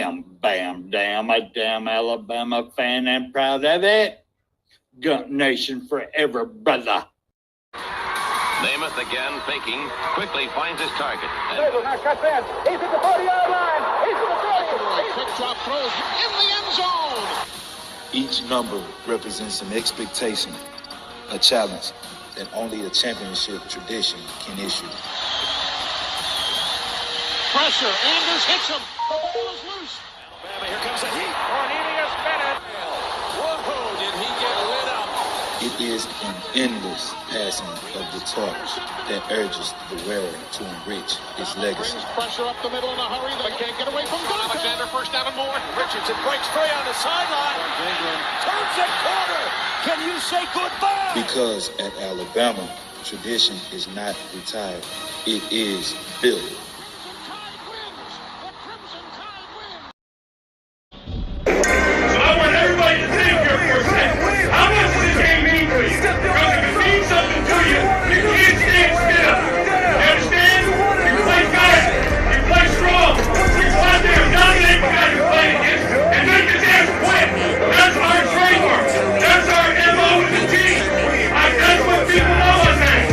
bam, damn, a damn Alabama fan and proud of it. Gun Nation forever, brother. Namath again faking, quickly finds his target. Now cuts in. He's at the 40-yard line. He's at the 30. Quick drop throws in the end zone. Each number represents an expectation, a challenge that only a championship tradition can issue. Pressure. Anders hits him. The ball is loose. Alabama, here comes a heat. Cornelius Bennett. Whoa, did he get lit up? It is an endless passing of the torch that urges the wearer to enrich his legacy. Brings pressure up the middle in a hurry. They can't get away from Gunter. Alexander first down and more. Richardson breaks free on the sideline. Turns the corner. Can you say goodbye? Because at Alabama, tradition is not retired. It is built. I want everybody to think here for a second. How much does this game mean to you? Because if it means something to you, you can't stand still. You understand? You play fast. You play strong. You go out there and dominate the guy you're playing against and make the damn quit. That's our trademark. That's our MO with the team. That's what people know us as.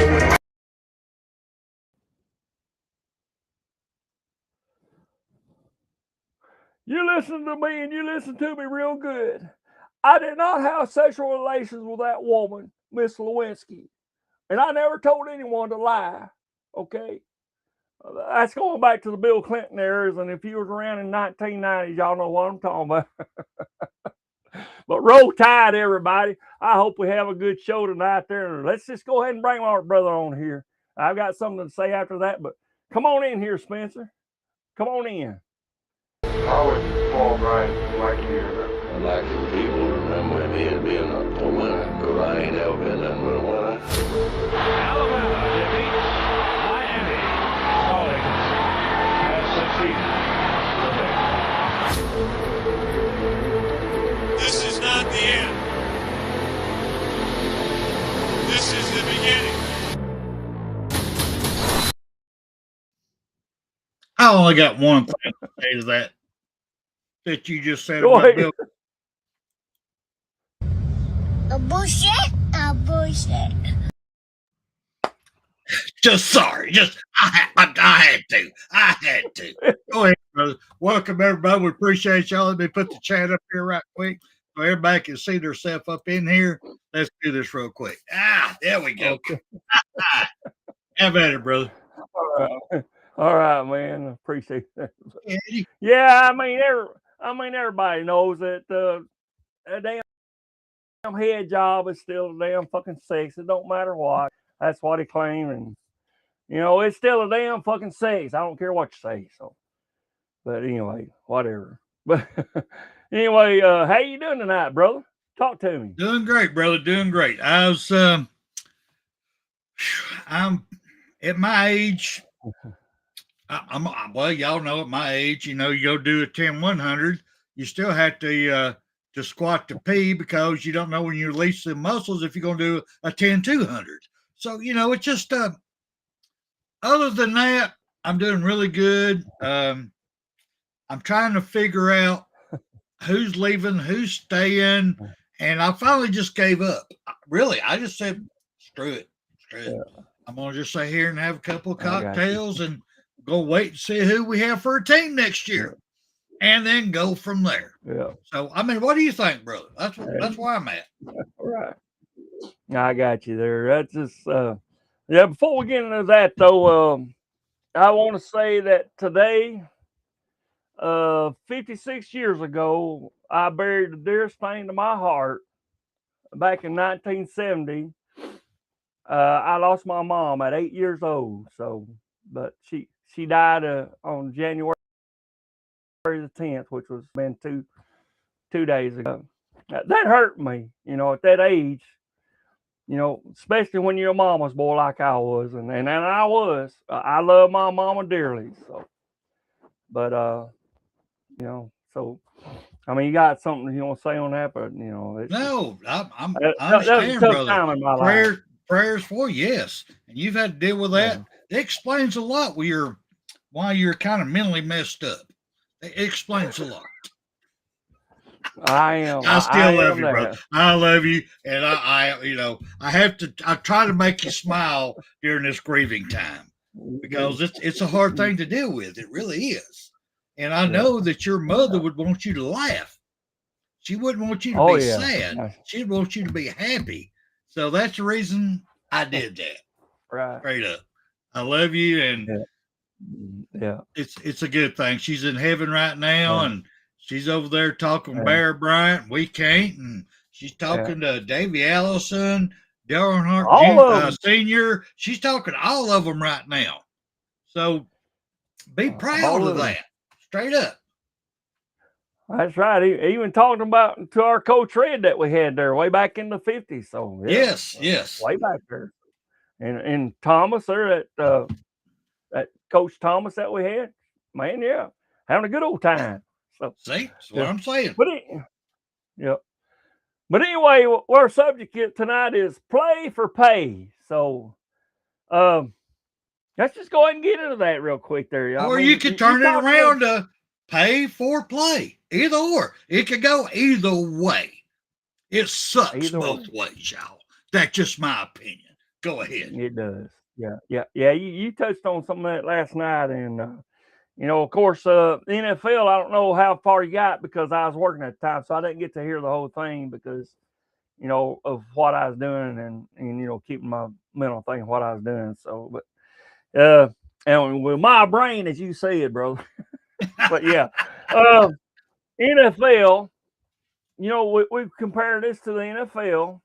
You listen to me and you listen to me real good. I did not have sexual relations with that woman, Miss Lewinsky. And I never told anyone to lie. Okay? That's going back to the Bill Clinton eras. And if you was around in 1990s, y'all know what I'm talking about. But roll tide, everybody. I hope we have a good show tonight there. Let's just go ahead and bring our brother on here. I've got something to say after that, but come on in here, Spencer. Come on in. How would Paul Bryant like you? I'd like the people to remember me as being a winner, because I ain't ever been nothing but a winner. Alabama defeats Miami. Calling has succeeded. This is not the end. This is the beginning. I only got one thing to say to that you just said Go about ahead. Bill. A bullshit. Just sorry. I had to. Go ahead, brother. Welcome, everybody. We appreciate y'all. Let me put the chat up here right quick so everybody can see themselves up in here. Let's do this real quick. There we go. Okay. Have at it, brother. All right, man. I appreciate that. Eddie. Yeah, I mean, everybody knows that a damn head job is still a damn fucking sex. It don't matter what. That's what he claimed, and it's still a damn fucking sex. I don't care what you say. So, but anyway, whatever. But anyway, how you doing tonight, brother? Talk to me. Doing great, brother. Doing great. I'm at my age. Well, y'all know at my age, you go do a 10-100, you still have to squat to pee because you don't know when you release the muscles if you're going to do a 10-200. So, it's just, other than that, I'm doing really good. I'm trying to figure out who's leaving, who's staying, and I finally just gave up. Really, I just said, screw it. Yeah. I'm going to just sit here and have a couple of cocktails and go wait and see who we have for a team next year, and then go from there. Yeah. So, I mean, what do you think, brother? That's where I'm at. All right. I got you there. That's just, before we get into that, though, I want to say that today, 56 years ago, I buried the dearest thing to my heart. Back in 1970, I lost my mom at 8 years old. So, but she died on January the 10th, which was been two days ago. That hurt me, at that age, especially when you're a mama's boy like I was, and I was. I love my mama dearly. So, but so I mean, you got something you want to say on that, but no, I understand, brother. Prayers for yes, and you've had to deal with that. Yeah. It explains a lot why you're kind of mentally messed up. It explains a lot. I am. I still love you, that. bro. I love you, and I I try to make you smile during this grieving time because it's a hard thing to deal with. It really is, and I know that your mother would want you to laugh. She wouldn't want you to be sad. She'd want you to be happy. So that's the reason I did that. Right. Straight up. I love you, and it's a good thing. She's in heaven right now, and she's over there talking Bear Bryant. We can't, and she's talking to Davy Allison, Darren Hart Sr. She's talking to all of them right now. So be proud of that. Straight up. That's right. Even talking about to our coach Red that we had there way back in the 50s. So yes, way back there, and Thomas there at Coach Thomas that we had, man, having a good old time. So see, that's what I'm saying. But anyway, our subject tonight is play for pay. So let's just go ahead and get into that real quick there. Or you could turn it around to pay for play. Either or. It could go either way. It sucks both ways, y'all. That's just my opinion. Go ahead. It does. Yeah. You touched on some of that last night, and of course, NFL. I don't know how far you got because I was working at the time, so I didn't get to hear the whole thing because of what I was doing and keeping my mental thing of what I was doing. So, but and with my brain, as you said, bro. But NFL. We compare this to the NFL,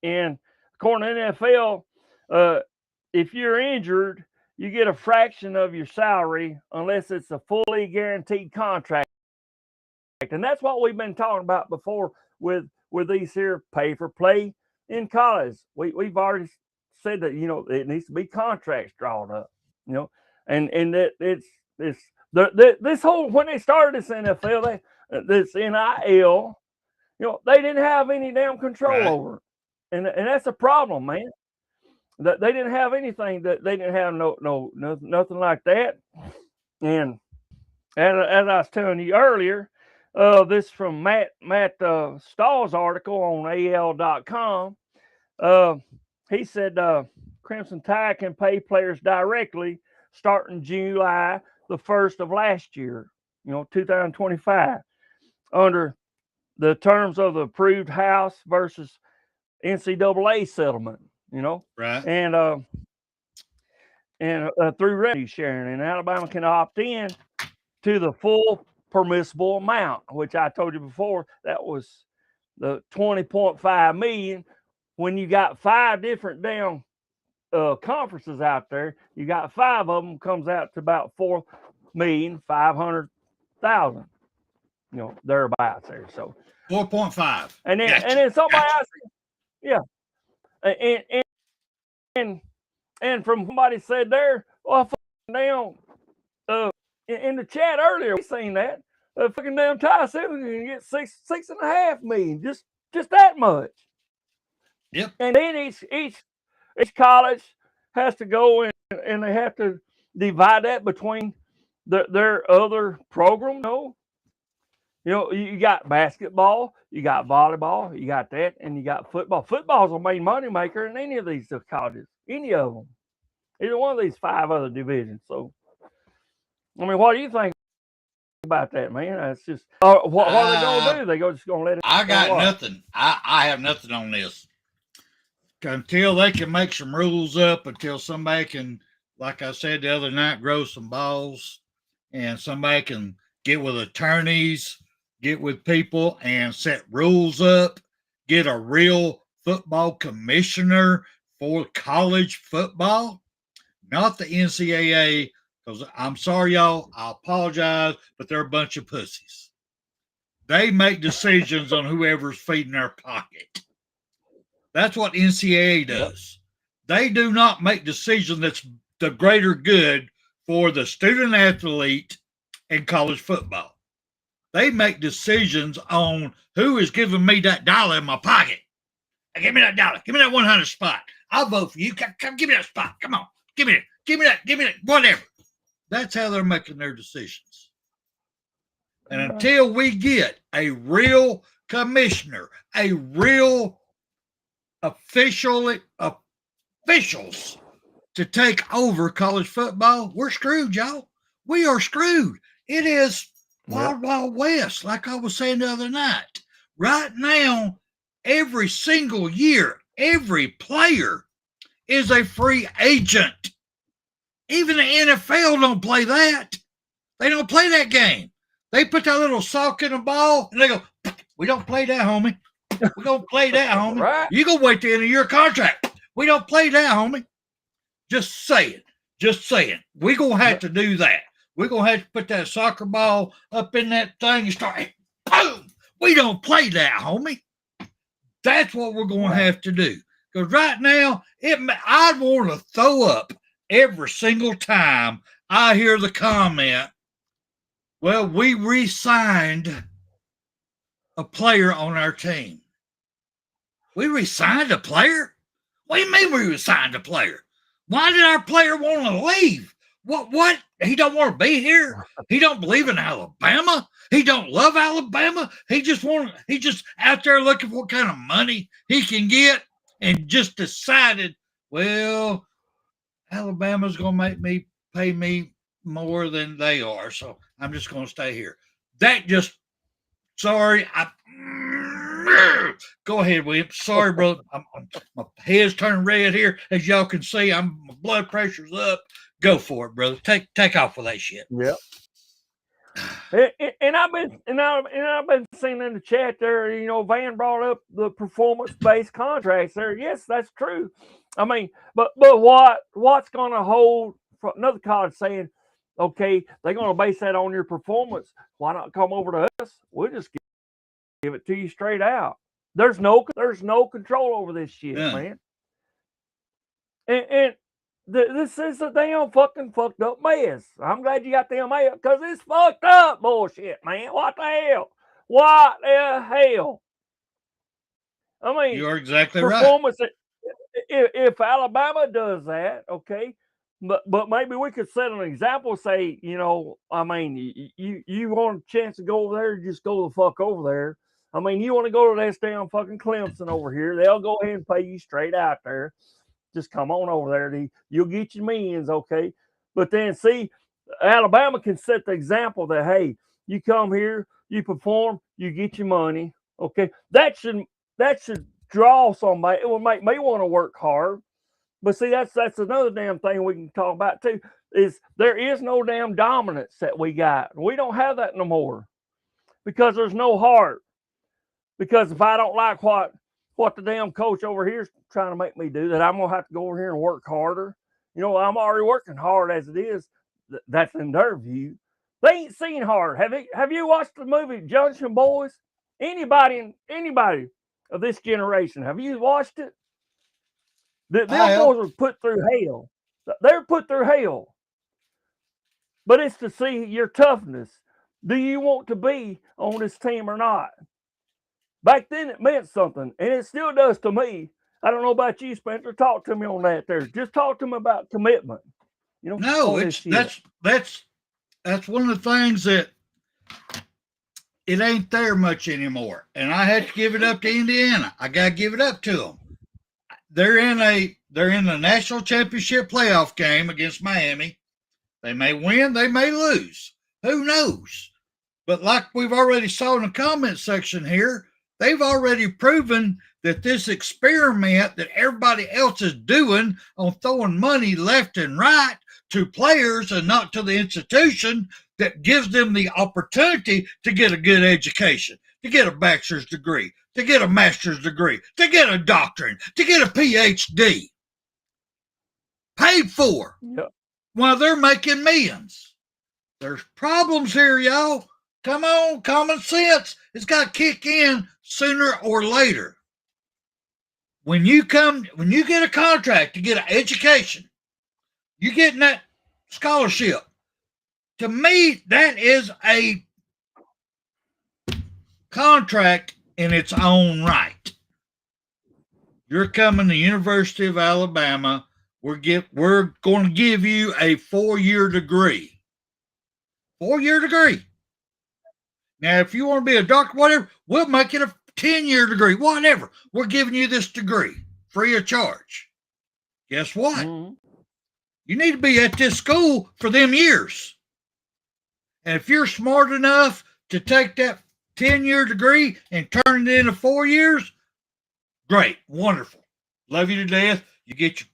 and according to NFL, if you're injured, you get a fraction of your salary unless it's a fully guaranteed contract. And that's what we've been talking about before with these here pay for play in college. We've already said that, it needs to be contracts drawn up, and that this whole, when they started this NFL, this NIL, they didn't have any damn control over it. And that's a problem, man. That they didn't have anything, that they didn't have nothing like that. And as I was telling you earlier, this from Matt Stahl's article on AL.com. He said Crimson Tide can pay players directly starting July the 1st of last year, 2025, under the terms of the approved House versus NCAA settlement, right? And through revenue sharing, and Alabama can opt in to the full permissible amount, which I told you before, that was the $20.5 million. When you got 5 different damn conferences out there, you got 5 of them, comes out to about $4,500,000, thereabouts there. So 4.5. And then somebody else, and from somebody said there, damn, in the chat earlier, we seen that fucking damn Ty Simmons can get $6.5 million, just that much. Yep. And then each college has to go and they have to divide that between their other program. You got basketball, you got volleyball, you got that, and you got football. Football's a main money maker in any of these colleges, any of them, either one of these 5 other divisions. So, I mean, what do you think about that, man? It's just what are they gonna do? They just gonna let it? I got nothing. I have nothing on this until they can make some rules up. Until somebody can, like I said the other night, grow some balls, and somebody can get with attorneys, get with people, and set rules up. Get a real football commissioner for college football, not the NCAA. Because I'm sorry, y'all, I apologize, but they're a bunch of pussies. They make decisions on whoever's feeding their pocket. That's what NCAA does. They do not make decisions that's the greater good for the student athlete in college football. They make decisions on who is giving me that dollar in my pocket. Hey, give me that dollar. Give me that 100 spot. I'll vote for you. Come give me that spot. Come on. Give me that. Give me that. Give me that. Whatever. That's how they're making their decisions. And until we get a real commissioner, a real officials to take over college football, we're screwed, y'all. We are screwed. It is wild, wild west, like I was saying the other night. Right now, every single year, every player is a free agent. Even the NFL don't play that. They don't play that game. They put that little sock in the ball, and they go, we don't play that, homie. We don't play that, homie. Right. You go wait the end of your contract. We don't play that, homie. Just saying. Just saying. We're going to have to do that. We're going to have to put that soccer ball up in that thing and start, boom. We don't play that, homie. That's what we're going to have to do. Because right now, I'd want to throw up every single time I hear the comment, well, we re-signed a player on our team. We re-signed a player? What do you mean we re-signed a player? Why did our player want to leave? What? He don't want to be here? He don't believe in Alabama? He don't love Alabama? He just out there looking for what kind of money he can get and just decided, well, Alabama's going to pay me more than they are, so I'm just going to stay here. Go ahead, William. Sorry, brother. My head's turning red here. As y'all can see, my blood pressure's up. Go for it, brother. Take off with that shit. Yep. And I've been seeing in the chat there, Van brought up the performance-based contracts there. Yes, that's true. I mean, but what's going to hold for another college saying, okay, they're going to base that on your performance. Why not come over to us? We'll just give it to you straight out. There's no control over this shit, man. And this is a damn fucking fucked up mess. I'm glad you got them out because it's fucked up bullshit, man. What the hell? What the hell? I mean, you're exactly performance, right. If Alabama does that, okay, but maybe we could set an example. Say, I mean, you want a chance to go over there, just go the fuck over there. I mean, you want to go to that damn fucking Clemson over here? They'll go ahead and pay you straight out there. Just come on over there. You'll get your millions, okay? But then, see, Alabama can set the example that, hey, you come here, you perform, you get your money, okay? That should draw somebody. It will make me want to work hard. But see, that's another damn thing we can talk about too. Is there is no damn dominance that we got. We don't have that no more because there's no heart. Because if I don't like what the damn coach over here is trying to make me do, that I'm gonna have to go over here and work harder. I'm already working hard as it is. That's in their view. They ain't seen hard. Have you watched the movie Junction Boys? Anybody of this generation, have you watched it? Them boys were put through hell. They're put through hell. But it's to see your toughness. Do you want to be on this team or not? Back then it meant something, and it still does to me. I don't know about you, Spencer. Talk to me on that there. Just talk to me about commitment. No, that's one of the things that it ain't there much anymore. And I had to give it up to Indiana. I got to give it up to them. They're in the national championship playoff game against Miami. They may win, they may lose. Who knows? But like we've already saw in the comment section here, they've already proven that this experiment that everybody else is doing on throwing money left and right to players and not to the institution that gives them the opportunity to get a good education, to get a bachelor's degree, to get a master's degree, to get a doctorate, to get a PhD. Paid for. Yep. While they're making millions. There's problems here, y'all. Come on, common sense. It's got to kick in sooner or later. When you get a contract to get an education, you're getting that scholarship. To me, that is a contract in its own right. You're coming to University of Alabama. We're going to give you a 4-year degree. 4-year degree. Now, if you want to be a doctor, whatever, we'll make it a 10-year degree, whatever. We're giving you this degree free of charge. Guess what? Mm-hmm. You need to be at this school for them years. And if you're smart enough to take that 10-year degree and turn it into 4 years, great, wonderful. Love you to death. You get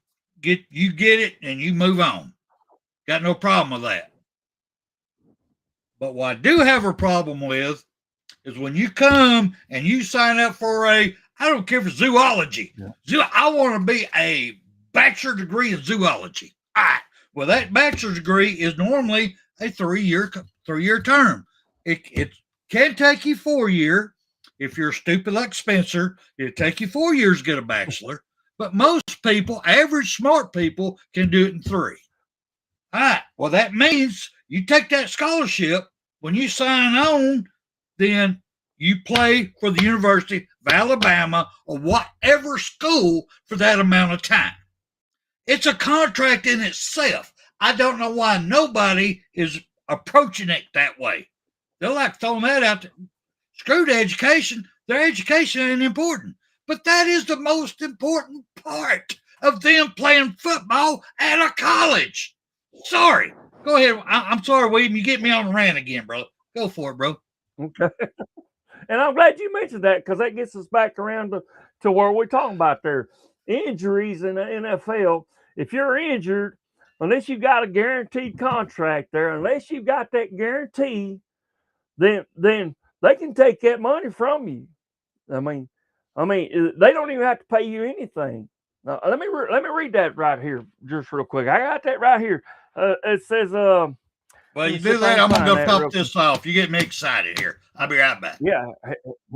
it and you move on. Got no problem with that. But what I do have a problem with is when you come and you sign up for I don't care for zoology. Yeah. I want to be a bachelor degree in zoology. All right. Well, that bachelor's degree is normally a 3-year term. It can take you 4 years. If you're stupid like Spencer, it'll take you 4 years to get a bachelor. But most people, average smart people, can do it in 3. All right. Well, that means you take that scholarship. When you sign on, then you play for the University of Alabama or whatever school for that amount of time. It's a contract in itself. I don't know why nobody is approaching it that way. They're like throwing that out there. Screw the education. Their education ain't important. But that is the most important part of them playing football at a college. Sorry. Go ahead. I'm sorry, William. You get me on the rant again, bro. Go for it, bro. Okay. And I'm glad you mentioned that because that gets us back around to where we're talking about there. Injuries in the NFL. If you're injured, unless you've got a guaranteed contract there, unless you've got that guarantee, then they can take that money from you. I mean, they don't even have to pay you anything. Now, let me read that right here, just real quick. I got that right here. It says, well, you do that. I'm gonna go pop this off. You get me excited here. I'll be right back. Yeah,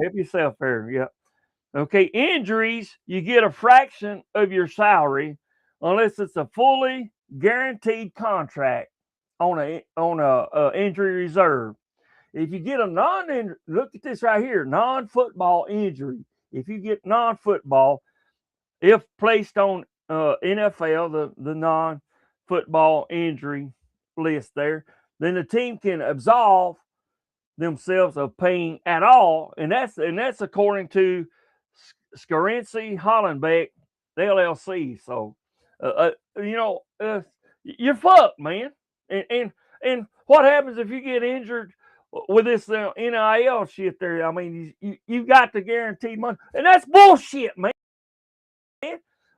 help yourself there. Yeah. Okay. Injuries, you get a fraction of your salary unless it's a fully guaranteed contract on a injury reserve. If you get a look at this right here, non-football injury. If you get non-football, if placed on NFL, the non-football injury list there, then the team can absolve themselves of paying at all, and that's according to Scarency Hollenbeck LLC. So, you're fucked, man. And what happens if you get injured with this NIL shit there? I mean, you've got the guaranteed money, and that's bullshit, man.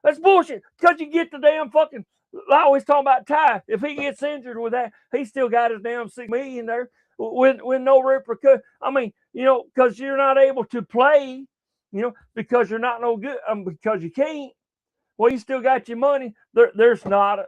That's bullshit because you get the damn fucking. I always talk about Ty. If he gets injured with that, he still got his damn $6 million there with no repercussion. I mean, because you're not able to play, because you're not no good, because you can't. Well, you still got your money. There's no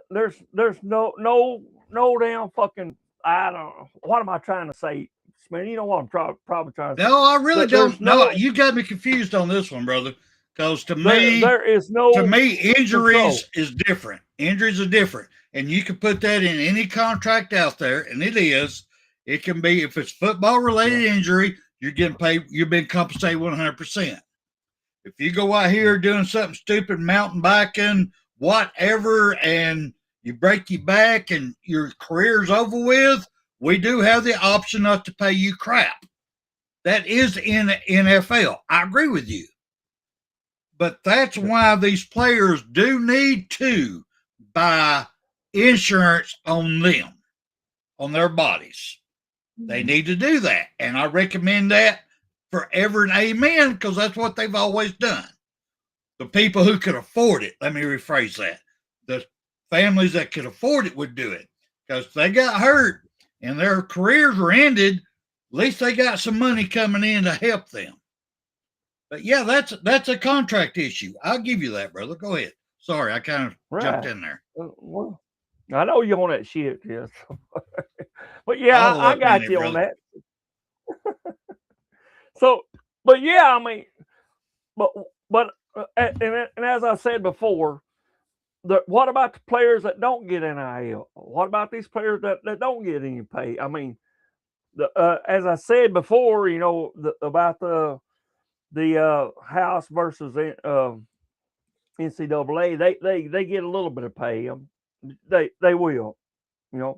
damn fucking. I don't know. What am I trying to say, man? You know what I'm probably trying to say. No, I really don't. No, you got me confused on this one, brother. Because to me, there is no. To me, injuries is different. Injuries are different, and you can put that in any contract out there, and it is. It can be if it's football related injury, you're getting paid. You've been compensated 100%. If you go out here doing something stupid, mountain biking, whatever, and you break your back and your career's over with, we do have the option not to pay you crap. That is in the NFL. I agree with you. But that's why these players do need to buy insurance on them, on their bodies. They need to do that. And I recommend that forever and amen because that's what they've always done. The people who could afford it, let me rephrase that. The families that could afford it would do it because if they got hurt and their careers were ended, at least they got some money coming in to help them. But yeah, that's a contract issue. I'll give you that, brother. Go ahead. Sorry, I kind of jumped in there. Well, I know you're on that shit, yes. But yeah, I got you on that. So, but yeah, I mean, but and as I said before, what about the players that don't get NIL? What about these players that don't get any pay? I mean, as I said before, about the House versus NCAA, they get a little bit of pay. They will,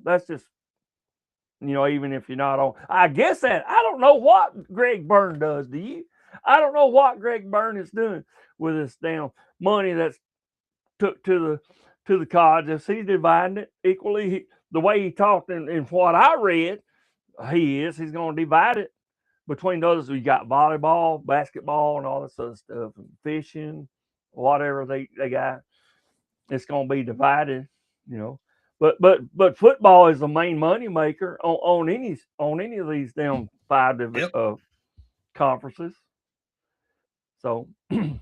that's just even if you're not on. I guess that I don't know what Greg Byrne does. Do you? I don't know what Greg Byrne is doing with this damn money that's took to the colleges. He's dividing it equally. The way he talked and what I read, he's going to divide it between those. We got volleyball, basketball, and all this other stuff, and fishing, whatever they got. It's going to be divided, But football is the main money maker on any of these damn 5 conferences. So, so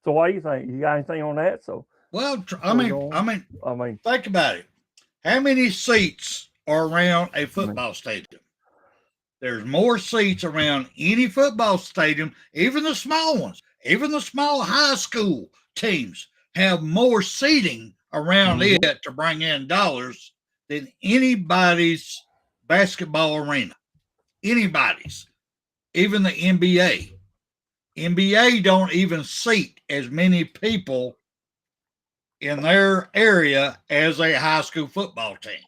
what do you think? You got anything on that? So, well, I mean, think about it. How many seats are around a football stadium? There's more seats around any football stadium, even the small ones, even the small high school teams have more seating around it to bring in dollars than anybody's basketball arena. Anybody's. Even the NBA. NBA don't even seat as many people in their area as a high school football team.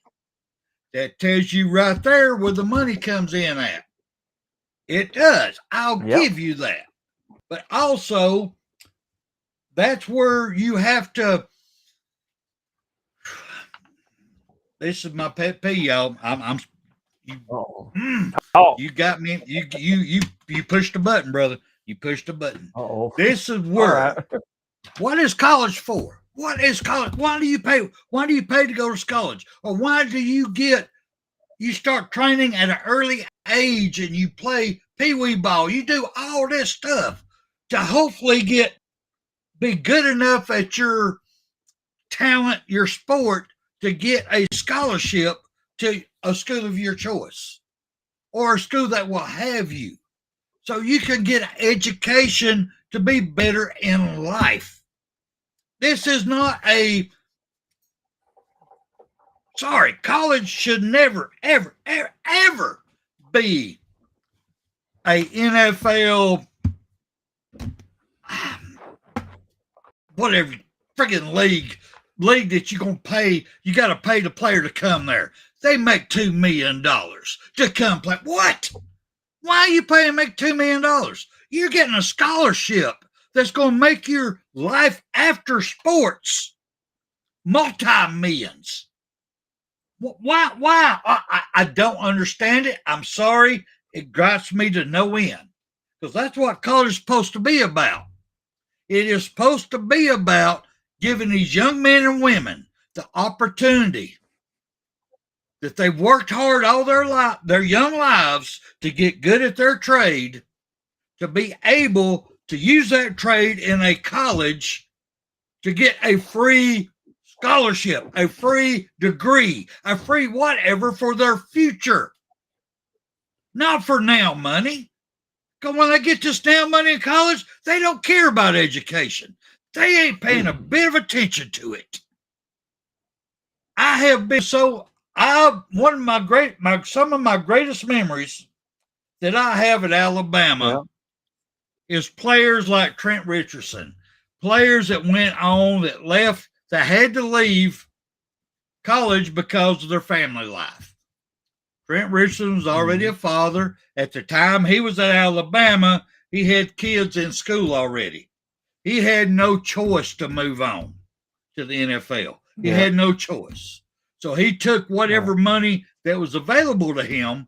That tells you right there where the money comes in at. It does. I'll give you that. But also, that's where you have to. This is my pet peeve, y'all. You got me. You pushed the button, brother. You pushed the button. This is where. What is college for? What is college? Why do you pay? Why do you pay to go to college? Or why do you start training at an early age and you play pee-wee ball? You do all this stuff to hopefully be good enough at your talent, your sport, to get a scholarship to a school of your choice or a school that will have you. So you can get an education to be better in life. This is not college should never, ever, ever, ever be a NFL, whatever, friggin' league that you're going to pay. You got to pay the player to come there. They make $2 million to come play. What? Why are you paying make $2 million? You're getting a scholarship that's going to make your life after sports multi-millions. Why? I don't understand it. I'm sorry. It gripes me to no end because that's what college is supposed to be about. It is supposed to be about giving these young men and women the opportunity that they've worked hard all their young lives to get good at their trade, to be able to use that trade in a college to get a free scholarship, a free degree, a free whatever for their future. Not for now money. Because when they get this now money in college, they don't care about education. They ain't paying a bit of attention to it. I have been some of my greatest memories that I have at Alabama is players like Trent Richardson, players that went on that left, that had to leave college because of their family life. Trent Richardson was already a father. At the time he was at Alabama, he had kids in school already. He had no choice to move on to the NFL. He had no choice. So he took whatever money that was available to him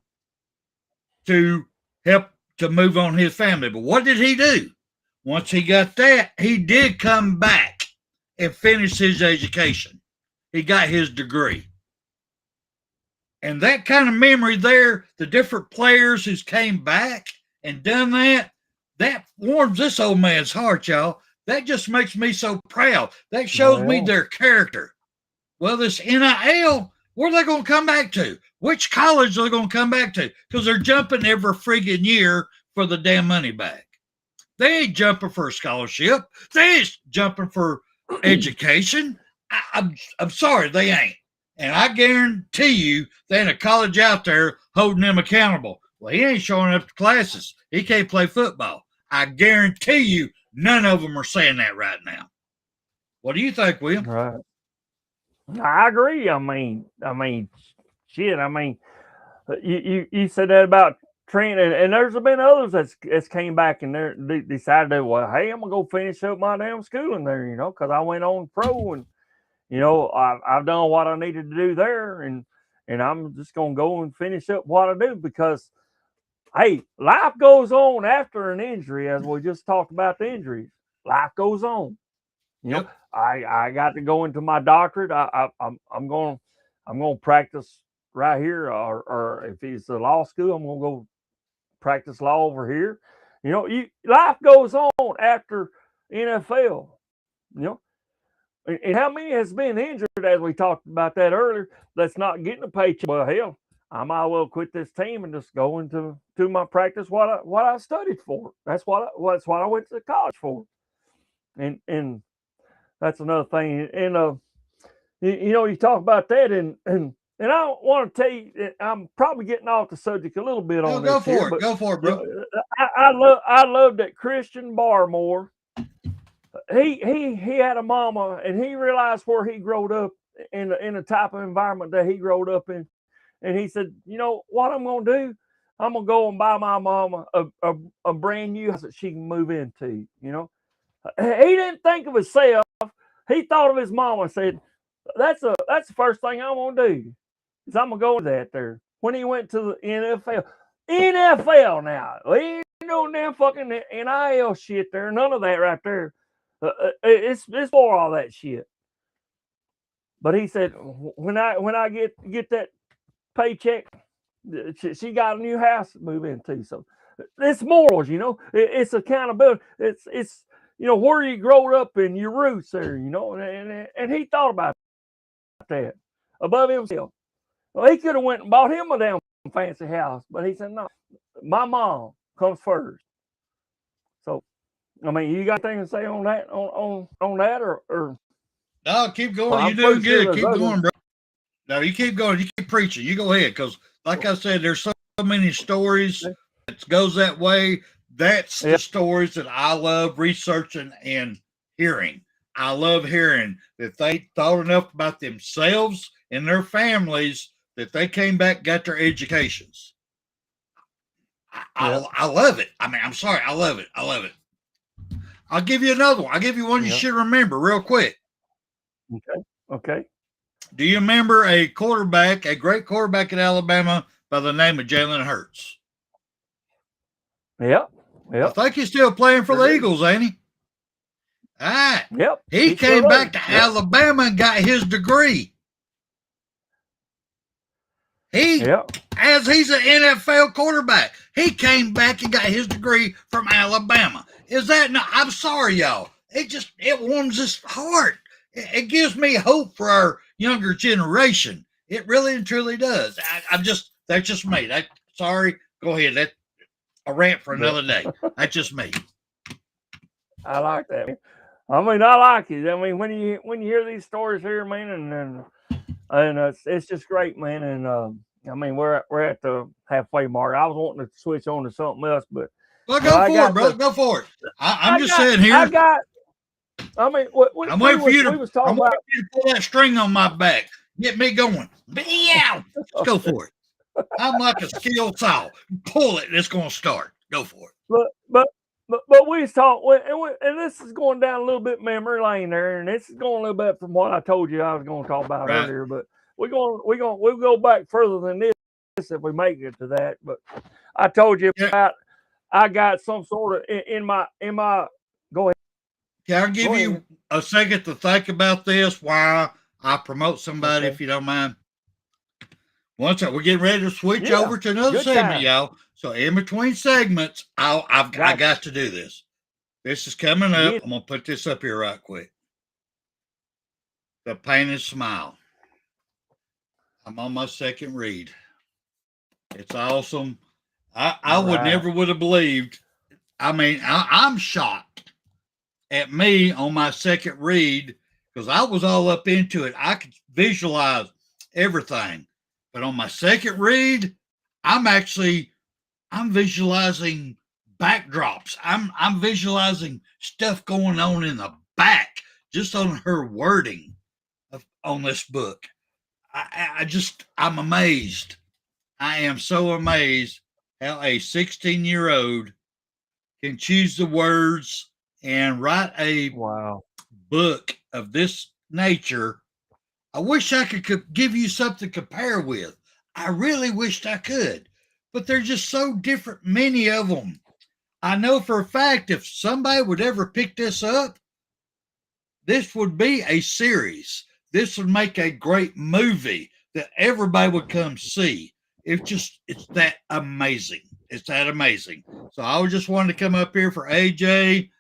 to help to move on his family. But what did he do? Once he got that, he did come back and finish his education. He got his degree. And that kind of memory there, the different players who came back and done that warms this old man's heart, y'all. That just makes me so proud. That shows me their character. Well, this NIL, where are they going to come back to? Which college are they going to come back to? Because they're jumping every friggin' year for the damn money back. They ain't jumping for a scholarship. They ain't jumping for education. I'm sorry, they ain't. And I guarantee you there ain't a college out there holding them accountable. Well, he ain't showing up to classes. He can't play football. I guarantee you none of them are saying that right now. What do you think, William? Right. I agree. I mean, shit. I mean, You said that about Trent, and there's been others that's came back and they decided that, well, hey, I'm gonna go finish up my damn schooling there, because I went on pro and I've done what I needed to do there, and I'm just gonna go and finish up what I do because, hey, life goes on after an injury, as we just talked about the injuries. Life goes on. Yep. I got to go into my doctorate. I'm going to practice right here, or if it's a law school, I'm going to go practice law over here. Life goes on after NFL. And how many has been injured, as we talked about that earlier, that's not getting a paycheck? Well, hell, I might well quit this team and just go into my practice what I studied for. That's what I went to college for. And that's another thing. And you talk about that, and I want to tell you, I'm probably getting off the subject a little bit on this. Go for it. Go for it, bro. I love that Christian Barmore. He had a mama, and he realized where he growed up in the type of environment that he growed up in, and he said, what I'm gonna do, I'm gonna go and buy my mama a brand new house that she can move into. He didn't think of himself. He thought of his mama and said, that's the first thing I'm gonna do is I'm gonna go to that there. When he went to the NFL now, he ain't no damn fucking NIL shit there, none of that right there. It's for all that shit. But he said, when I get that paycheck, she got a new house to move into. So it's morals, it's accountability. It's where you growed up and your roots there, and he thought about that above himself. Well, he could have went and bought him a damn fancy house, but he said, no, my mom comes first. So, I mean, you got anything to say on that, on that, or? No, keep going. Well, you're doing good. Keep going, bro. No, you keep going. You keep preaching. You go ahead, because like I said, there's so many stories that goes that way. That's the stories that I love researching and hearing. I love hearing that they thought enough about themselves and their families that they came back, got their educations. I love it. I mean, I'm sorry. I love it. I love it. I'll give you another one. I'll give you one you should remember real quick. Okay. Do you remember a great quarterback at Alabama by the name of Jalen Hurts? Yep. I think he's still playing for the Eagles, ain't he? All right. Yep. He came back to Alabama and got his degree. As he's an NFL quarterback, he came back and got his degree from Alabama. Is that not? I'm sorry, y'all. It warms his heart. It gives me hope for our younger generation. It really and truly does. That's just me. Sorry. Go ahead. That's a rant for another day. That's just me. I like that. I mean, I like it. I mean, when you hear these stories here, man, and it's just great, man. And I mean, we're at the halfway mark. I was wanting to switch on to something else, but well, go for it, bro. Go for it. I'm just saying here. I'm waiting for you to pull that string on my back. Get me going. Yeah, let's go for it. I'm like a skill saw. Pull it, and it's going to start. Go for it. But we talk, and this is going down a little bit memory lane there, and this is going a little bit from what I told you I was going to talk about earlier. But we'll go back further than this if we make it to that. But I told you about I got some sort of in my. Go ahead. Can I give you a second to think about this while I promote somebody, if you don't mind? We're getting ready to switch over to another segment, y'all. So in between segments, I got to do this. This is coming up. I'm gonna put this up here right quick. The Painted Smile. I'm on my second read. It's awesome. I would have believed. I mean, I'm shocked at me on my second read because I was all up into it. I could visualize everything. But on my second read, I'm visualizing backdrops. I'm visualizing stuff going on in the back just on her wording on this book. I'm amazed. I am so amazed how a 16-year-old can choose the words and write a book of this nature. I wish I could give you something to compare with. I really wished I could, but they're just so different, many of them. I know for a fact if somebody would ever pick this up, this would be a series. This would make a great movie that everybody would come see. It's that amazing. It's that amazing. So I just wanted to come up here for AJ.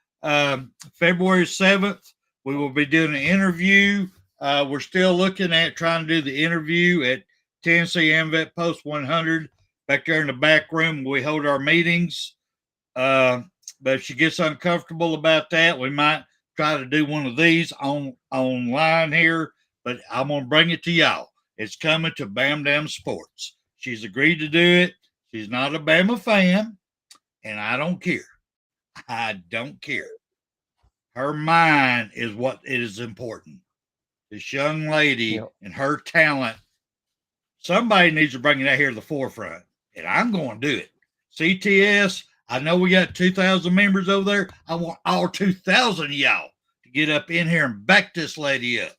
February 7th, we will be doing an interview. We're still looking at trying to do the interview at Tennessee AMVET Post 100 back there in the back room. We hold our meetings. But if she gets uncomfortable about that, we might try to do one of these online here. But I'm going to bring it to y'all. It's coming to BAMA Sports. She's agreed to do it. She's not a Bama fan, and I don't care. I don't care. Her mind is what is important. This young lady and her talent, somebody needs to bring it out here to the forefront, and I'm going to do it. CTS, I know we got 2,000 members over there. I want all 2,000 of y'all to get up in here and back this lady up.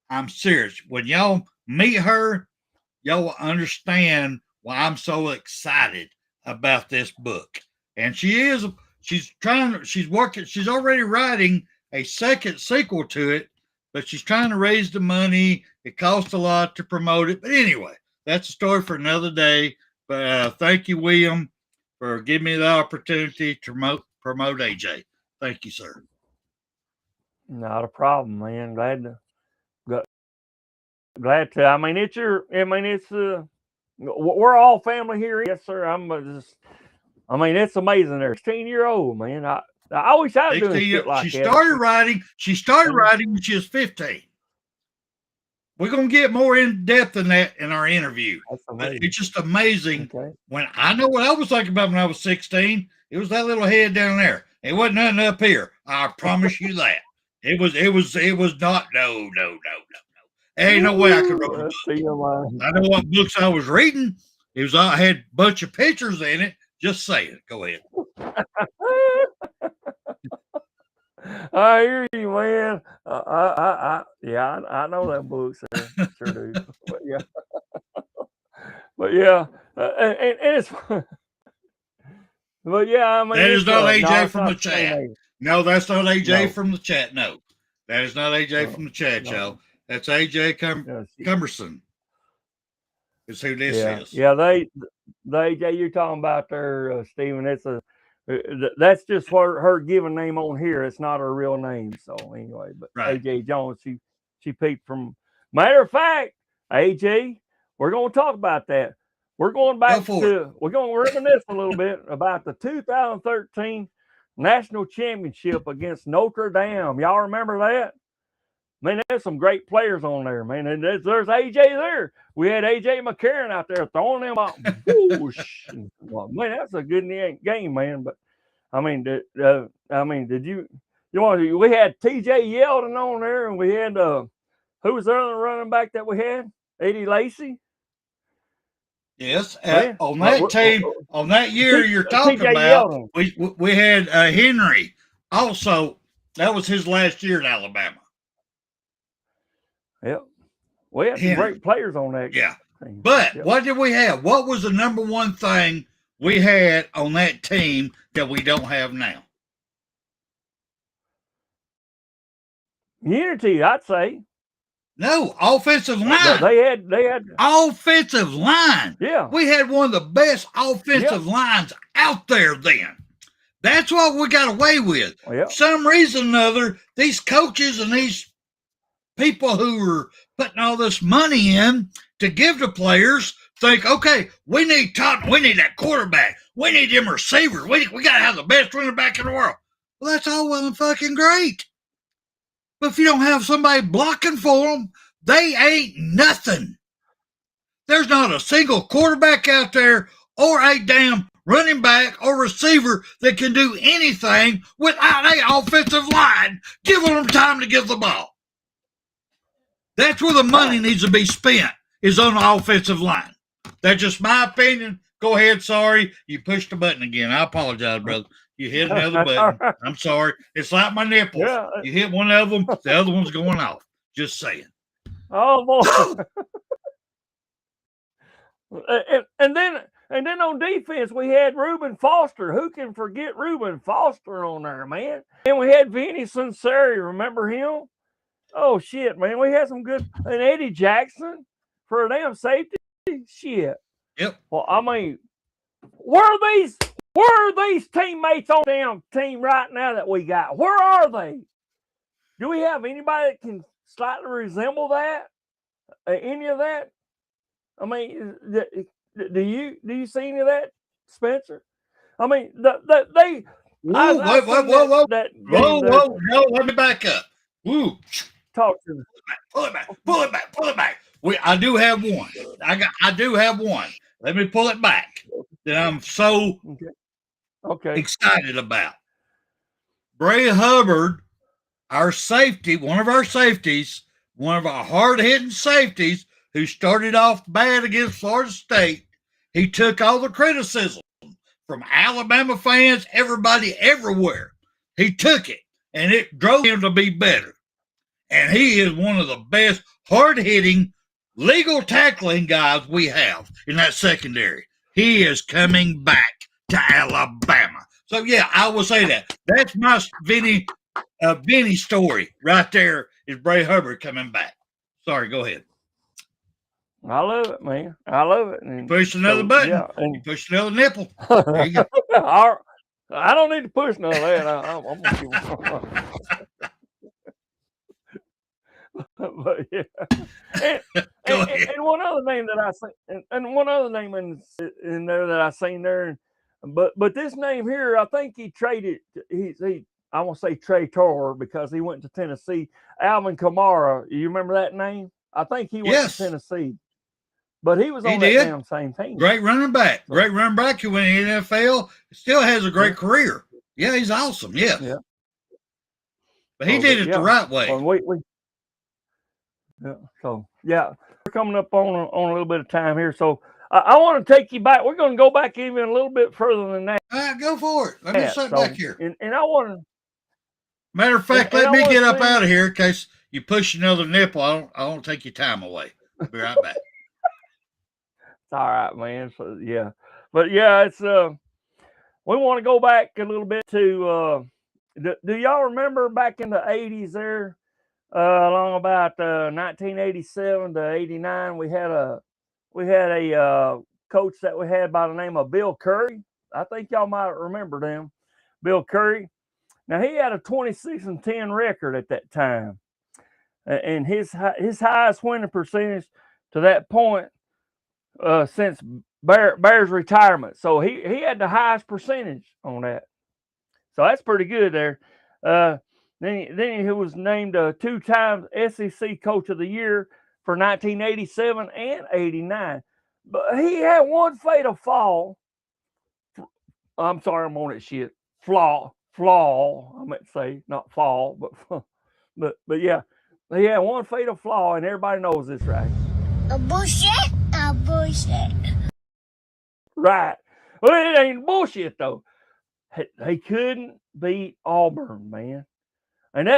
I'm serious. When y'all meet her, y'all will understand why I'm so excited about this book. And she's already writing a second sequel to it, but she's trying to raise the money. It costs a lot to promote it. But anyway, that's a story for another day. But thank you, William, for giving me the opportunity to promote AJ. Thank you, sir. Not a problem, man. Glad to. I mean, it's we're all family here. Yes, sir. It's amazing. They're 16-year-old, man. I wish I was doing shit like that. She started writing when she was 15. We're going to get more in depth in that in our interview. It's just amazing. Okay. When I know what I was thinking about when I was 16, it was that little head down there. It wasn't nothing up here. I promise you that. It was not. No. Ain't no way I could write a book. I know what books I was reading. I had a bunch of pictures in it. Just saying. Go ahead. I hear you, man. I know that book, sir. Sure do. And it's. But yeah, I mean, that is not AJ from the chat. No, that's not AJ from the chat. No, that is not AJ from the chat, y'all. That's AJ Cumberson. Is who this is. Yeah, the AJ you're talking about there, Stephen. That's just her given name on here. It's not her real name. So anyway, but AJ Jones, she peeped from. Matter of fact, AJ, we're going to talk about that. We're going back we're going to reminisce a little bit about the 2013 national championship against Notre Dame. Y'all remember that? Man, there's some great players on there, man. And there's AJ there. We had AJ McCarron out there throwing them out. Man, that's a good game, man. But I mean, did you we had TJ Yeldon on there, and we had who was the other running back that we had? Eddie Lacy. Yes, on that team, on that year you're talking about, we had Henry. Also, that was his last year at Alabama. Yep. We had some great players on that. Yeah. Team. But what did we have? What was the number one thing we had on that team that we don't have now? Unity, I'd say. No, offensive line. They had offensive line. Yeah. We had one of the best offensive lines out there then. That's what we got away with. For some reason or another, these coaches and these people who are putting all this money in to give to players think, okay, we need that quarterback. We need them receivers. We got to have the best running back in the world. Well, that's all well and fucking great. But if you don't have somebody blocking for them, they ain't nothing. There's not a single quarterback out there or a damn running back or receiver that can do anything without an offensive line giving them time to give the ball. That's where the money needs to be spent, is on the offensive line. That's just my opinion. Go ahead. Sorry, you pushed the button again. I apologize, brother. You hit another button. Right. I'm sorry. It's like my nipples. Yeah. You hit one of them, the other one's going off. Just saying. Oh boy. and then on defense we had Reuben Foster. Who can forget Reuben Foster on there, man? And we had Vinny Sinceri. Remember him? Oh shit, man. We had some good, and Eddie Jackson for a damn safety. Shit. Yep. Well, I mean, where are these teammates on the damn team right now that we got? Where are they? Do we have anybody that can slightly resemble that? Any of that? I mean, do you see any of that, Spencer? I mean, they. Whoa, whoa! No, let me back up. Woo! Talk to me. Pull it back. I do have one. I do have one. Let me pull it back. That I'm so excited about. Bray Hubbard, our safety, one of our safeties, one of our hard-hitting safeties, who started off bad against Florida State. He took all the criticism from Alabama fans, everybody, everywhere. He took it, and it drove him to be better. And he is one of the best hard-hitting, legal tackling guys we have in that secondary. He is coming back to Alabama. So, yeah, I will say that. That's my Vinny story right there is Bray Hubbard coming back. Sorry, go ahead. I love it, man. I love it. And push another button. Yeah, and you push another nipple. There you go. I don't need to push none of that. I'm gonna give them. But yeah, and one other name that I say, and one other name in there that I seen there, but this name here, I think he traded. I won't say Traitor because he went to Tennessee. Alvin Kamara, you remember that name? I think he went to Tennessee, but he was on that damn same team. Great running back. He went in the NFL. Still has a great career. Yeah, he's awesome. Yeah. But he did it the right way. We're coming up on a little bit of time here. So I want to take you back. We're going to go back even a little bit further than that. All right, go for it. Let me sit back here. And I want to. Matter of fact, let me get up out of here in case you push another nipple. I don't take your time away. I'll be right back. It's all right, man. So yeah, but yeah, it's we want to go back a little bit to do y'all remember back in the 80s there, along about 1987 to 89, we had a coach that we had by the name of Bill Curry. I think y'all might remember him, Bill Curry. Now he had a 26-10 record at that time, and his highest winning percentage to that point since Bear's retirement. So he had the highest percentage on that. So that's pretty good there. Then he was named a 2-time SEC Coach of the Year for 1987 and 89. But he had one fatal flaw. I'm sorry, I'm on that shit. Flaw. I meant to say not fall, but yeah, he had one fatal flaw, and everybody knows this, right? A bullshit. Right. Well, it ain't bullshit though. He couldn't beat Auburn, man. And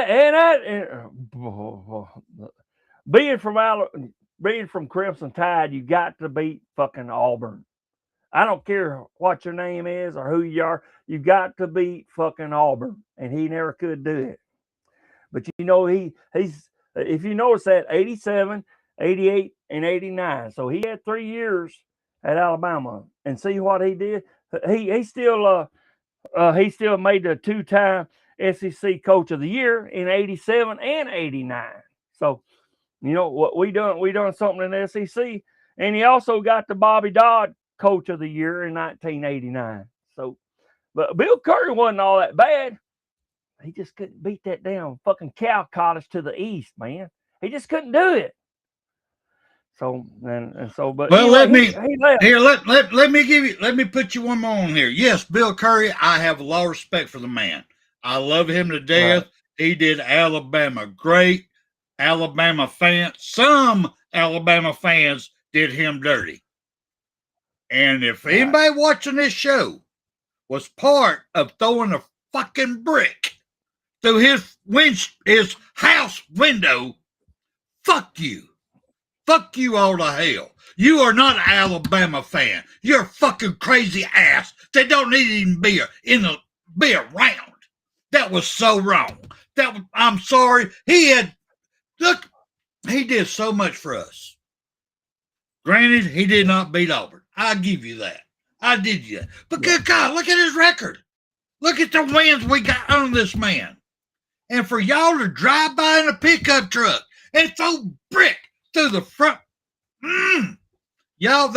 being from Crimson Tide, you got to beat fucking Auburn. I don't care what your name is or who you are. You got to beat fucking Auburn, and he never could do it. But you know he's if you notice that 87, 88, and 89. So he had 3 years at Alabama, and see what he did. He still made the 2-time SEC Coach of the Year in 87 and 89. So you know what we done something in the SEC, and he also got the Bobby Dodd Coach of the Year in 1989. So, but Bill Curry wasn't all that bad. He just couldn't beat that damn fucking cow cottage to the east, man. He just couldn't do it. So but well, anyway, let me put you one more on here. Yes, Bill Curry, I have a lot of respect for the man. I love him to death. Right. He did Alabama great. Alabama fans, some Alabama fans did him dirty. And if anybody watching this show was part of throwing a fucking brick through his house window, fuck you. Fuck you all to hell. You are not an Alabama fan. You're a fucking crazy ass that don't need to even be around. That was so wrong. I'm sorry. He did so much for us. Granted, he did not beat Auburn. I give you that. I did you that. But good God, look at his record. Look at the wins we got on this man. And for y'all to drive by in a pickup truck and throw brick through the front. Y'all,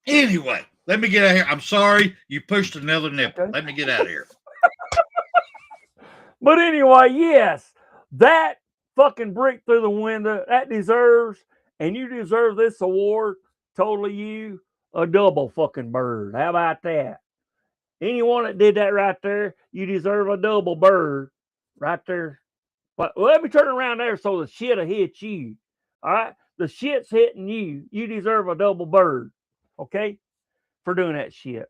anyway, let me get out of here. I'm sorry you pushed another nipple. Okay. Let me get out of here. But anyway, yes, that fucking brick through the window, that deserves, and you deserve this award, totally you, a double fucking bird. How about that? Anyone that did that right there, you deserve a double bird right there. But let me turn around there so the shit'll hit you. All right? The shit's hitting you. You deserve a double bird. Okay? For doing that shit.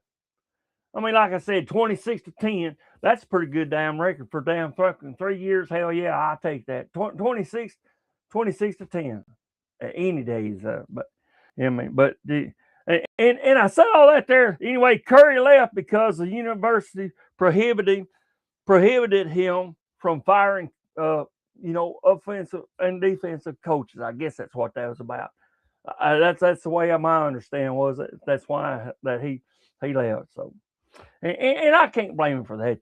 I mean, like I said, 26-10. That's a pretty good damn record for damn fucking 3 years. Hell yeah, I'll take that. 26-10. Any days. But yeah, I mean, but and I said all that there. Anyway, Curry left because the university prohibited him from firing offensive and defensive coaches. I guess that's what that was about. That's the way my understanding was. That's why that he left. So, and I can't blame him for that,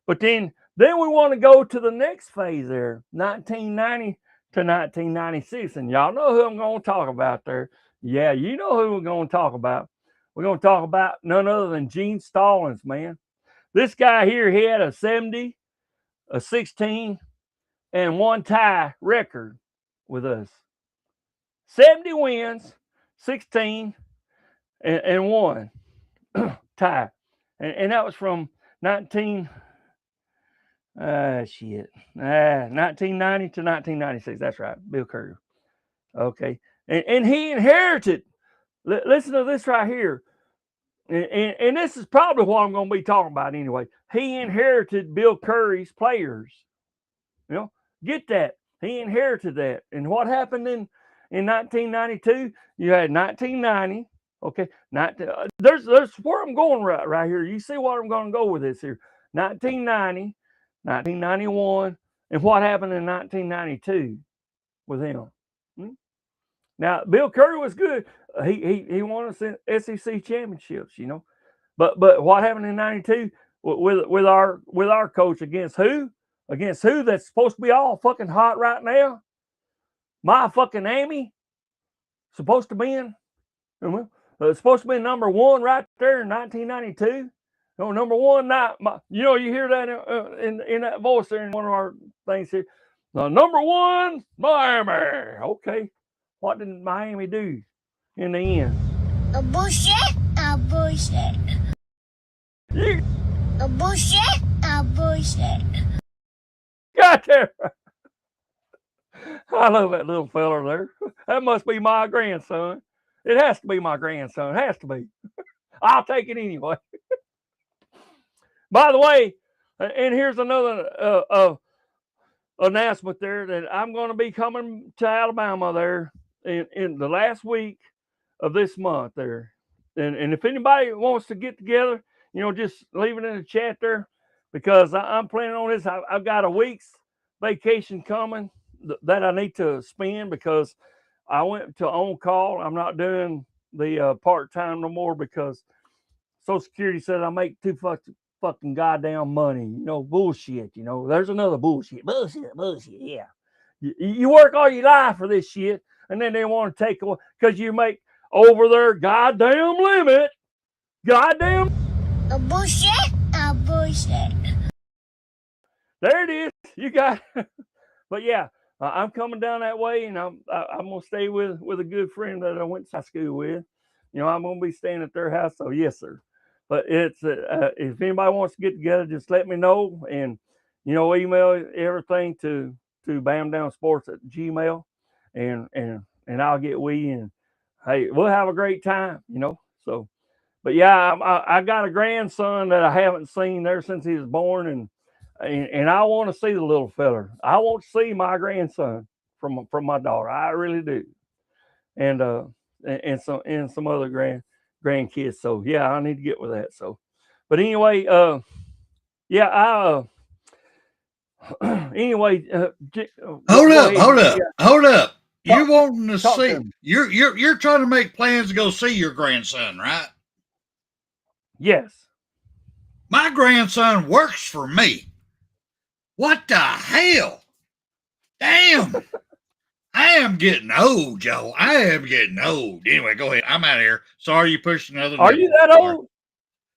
But then we want to go to the next phase there, 1990 to 1996, and y'all know who I'm going to talk about there. Yeah, you know who we're going to talk about. We're going to talk about none other than Gene Stallings, man. This guy here, he had a 70, a 16, and 1 tie record with us. 70 wins, 16, and 1 tie. And that was from 1990 to 1996. That's right, Bill Curry. Okay. And he inherited, listen to this right here. And this is probably what I'm going to be talking about anyway. He inherited Bill Curry's players. Get that. He inherited that. And what happened in 1992? You had 1990. Okay. There's where I'm going right here. You see what I'm going to go with this here. 1990, 1991, and what happened in 1992 with him. Now, Bill Curry was good. He won us SEC championships, But what happened in 92 with our coach against who? Against who that's supposed to be all fucking hot right now? My fucking Amy. Supposed to be supposed to be number 1 right there in 1992. Number 1, you hear that in that voice there in one of our things here. Number 1, Miami. Okay. What did Miami do in the end? A bullshit. A bullshit. A bullshit. A bullshit. Got there. I love that little fella there. That must be my grandson. It has to be my grandson. It has to be. I'll take it anyway. By the way, and here's another announcement there that I'm going to be coming to Alabama there in the last week of this month there. And if anybody wants to get together, just leave it in the chat there, because I'm planning on this. I've got a week's vacation coming that I need to spend because I went to on call. I'm not doing the part-time no more because Social Security said I make too fucking goddamn money. Bullshit. There's another bullshit. Bullshit. Yeah. You work all your life for this shit, and then they want to take away because you make over their goddamn limit. Goddamn. A bullshit. A bullshit. There it is. You got. But yeah, I'm coming down that way, and I'm gonna stay with a good friend that I went to high school with. I'm gonna be staying at their house. So yes, sir. But it's if anybody wants to get together, just let me know, and email everything to bamdownsports@gmail.com, and I'll get we and hey, we'll have a great time, you know. So, but yeah, I got a grandson that I haven't seen there since he was born, and I want to see the little feller. I want to see my grandson from my daughter. I really do, and some other grandkids. So yeah, I need to get with that. So, but anyway, yeah, anyway, Hold go up, ahead. hold up, Yeah, hold up. You talk, wanting to talk to see? me. You're trying to make plans to go see your grandson, right? Yes. My grandson works for me. What the hell? Damn. I am getting old, Joe. I am getting old. Anyway, go ahead. I'm out of here. Sorry you pushed another Are you nipple. that Sorry. old?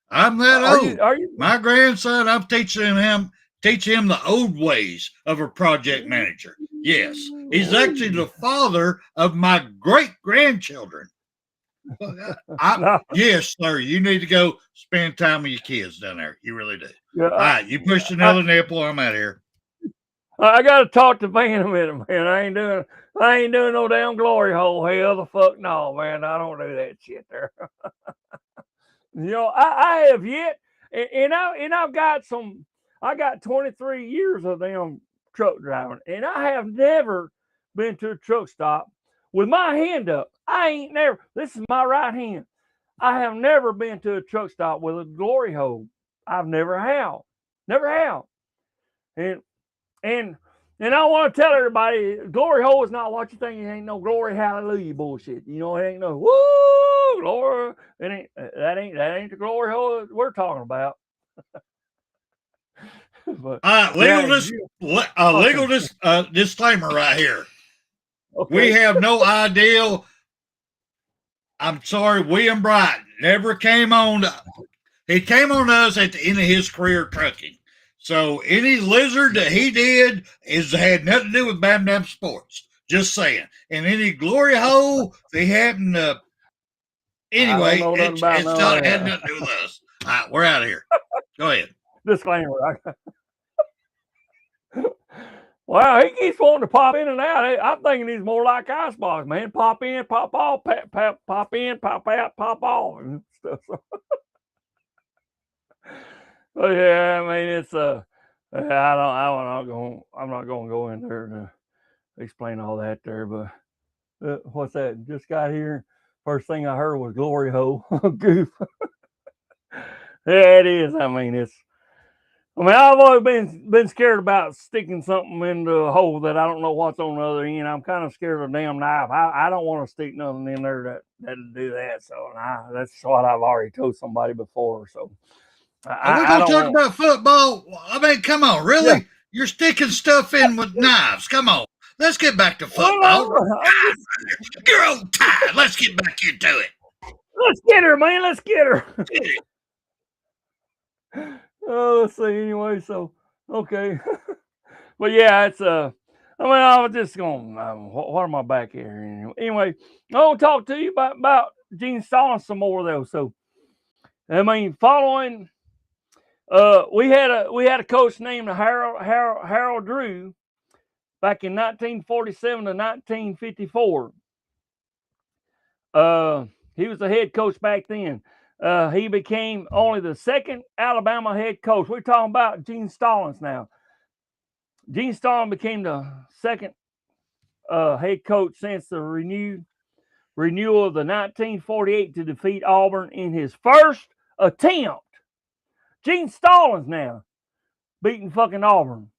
I'm that Are old. you? Are you? My grandson, I'm teaching him the old ways of a project manager. Yes. He's actually the father of my great grandchildren. No. Yes, sir. You need to go spend time with your kids down there. You really do. Yeah. All right, you pushed another nipple. I'm out of here. I got to talk to Van a minute, man. I ain't doing no damn glory hole. Hell the fuck no, man. I don't do that shit there. You know, I have yet, and I've got some. I got 23 years of damn truck driving, and I have never been to a truck stop with my hand up. I ain't never. This is my right hand. I have never been to a truck stop with a glory hole. I've never have, and and and I want to tell everybody, glory hole is not what you think. It ain't no glory hallelujah bullshit. You know, it ain't no woo glory. It ain't that ain't the glory hole we're talking about. But yeah, legal disclaimer right here. okay. We have no idea. I'm sorry, William Bright never came on. He came on us at the end of his career trucking. So any lizard that he did had nothing to do with BAMA Sports. Just saying. And any glory hole they happened to. I don't Anyway, know nothing about it's none not of had that. nothing to do with us. All right, we're out of here. Go ahead. Disclaimer. Wow, he keeps wanting to pop in and out. I'm thinking he's more like Icebox, man. Pop in, pop off, pop in, pop out, pop off, and stuff. But yeah, I mean, it's I'm not going to go in there to explain all that there. But what's that? Just got here. First thing I heard was glory hole. Goof. Yeah, it is. I mean, I've always been scared about sticking something in the hole that I don't know what's on the other end. I'm kind of scared of a damn knife. I don't want to stick nothing in there that'll do that. So that's what I've already told somebody before. So Are we I going to don't talk want. about football? I mean, come on, Yeah. really? You're sticking stuff in with knives. Come on. Let's get back to football. Well, You're all tired. Let's get back into it. Let's get her, man. Let's get her. Oh, let's see. Anyway, so okay. But yeah, it's I mean, I was just going. What am I back here? Anyway, I want to talk to you about Gene Stallings some more though. So, I mean, following, we had a coach named Harold Drew back in 1947 to 1954. He was the head coach back then. He became only the second Alabama head coach. We're talking about Gene Stallings now. Gene Stallings became the second head coach since the renewal of the 1948 to defeat Auburn in his first attempt. Gene Stallings now beating fucking Auburn.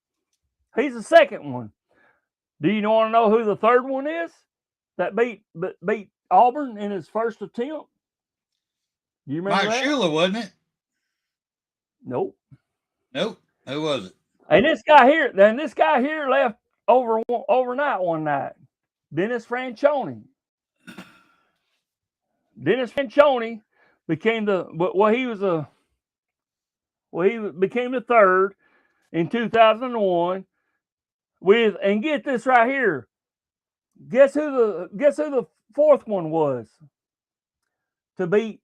He's the second one. Do you want to know who the third one is that beat Auburn in his first attempt? You remember Mike that? Shula, wasn't it? Nope. Nope. Who was it? And this guy here left overnight one night. Dennis Franchione. Dennis Franchione became he became the third in 2001 with, and get this right here. Guess who the fourth one was to beat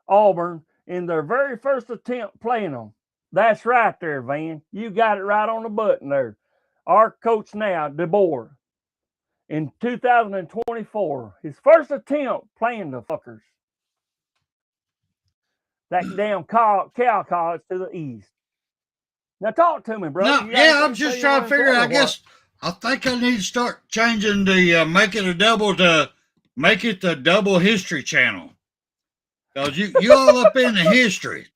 Auburn in their very first attempt playing them? That's right there, Van. You got it right on the button there. Our coach now, DeBoer. in 2024. His first attempt playing the fuckers. That damn cow college to the east. Now talk to me, bro. No, yeah, I'm just trying to figure out. I guess I think I need to start changing the make it the double history channel. Because you all up in the history.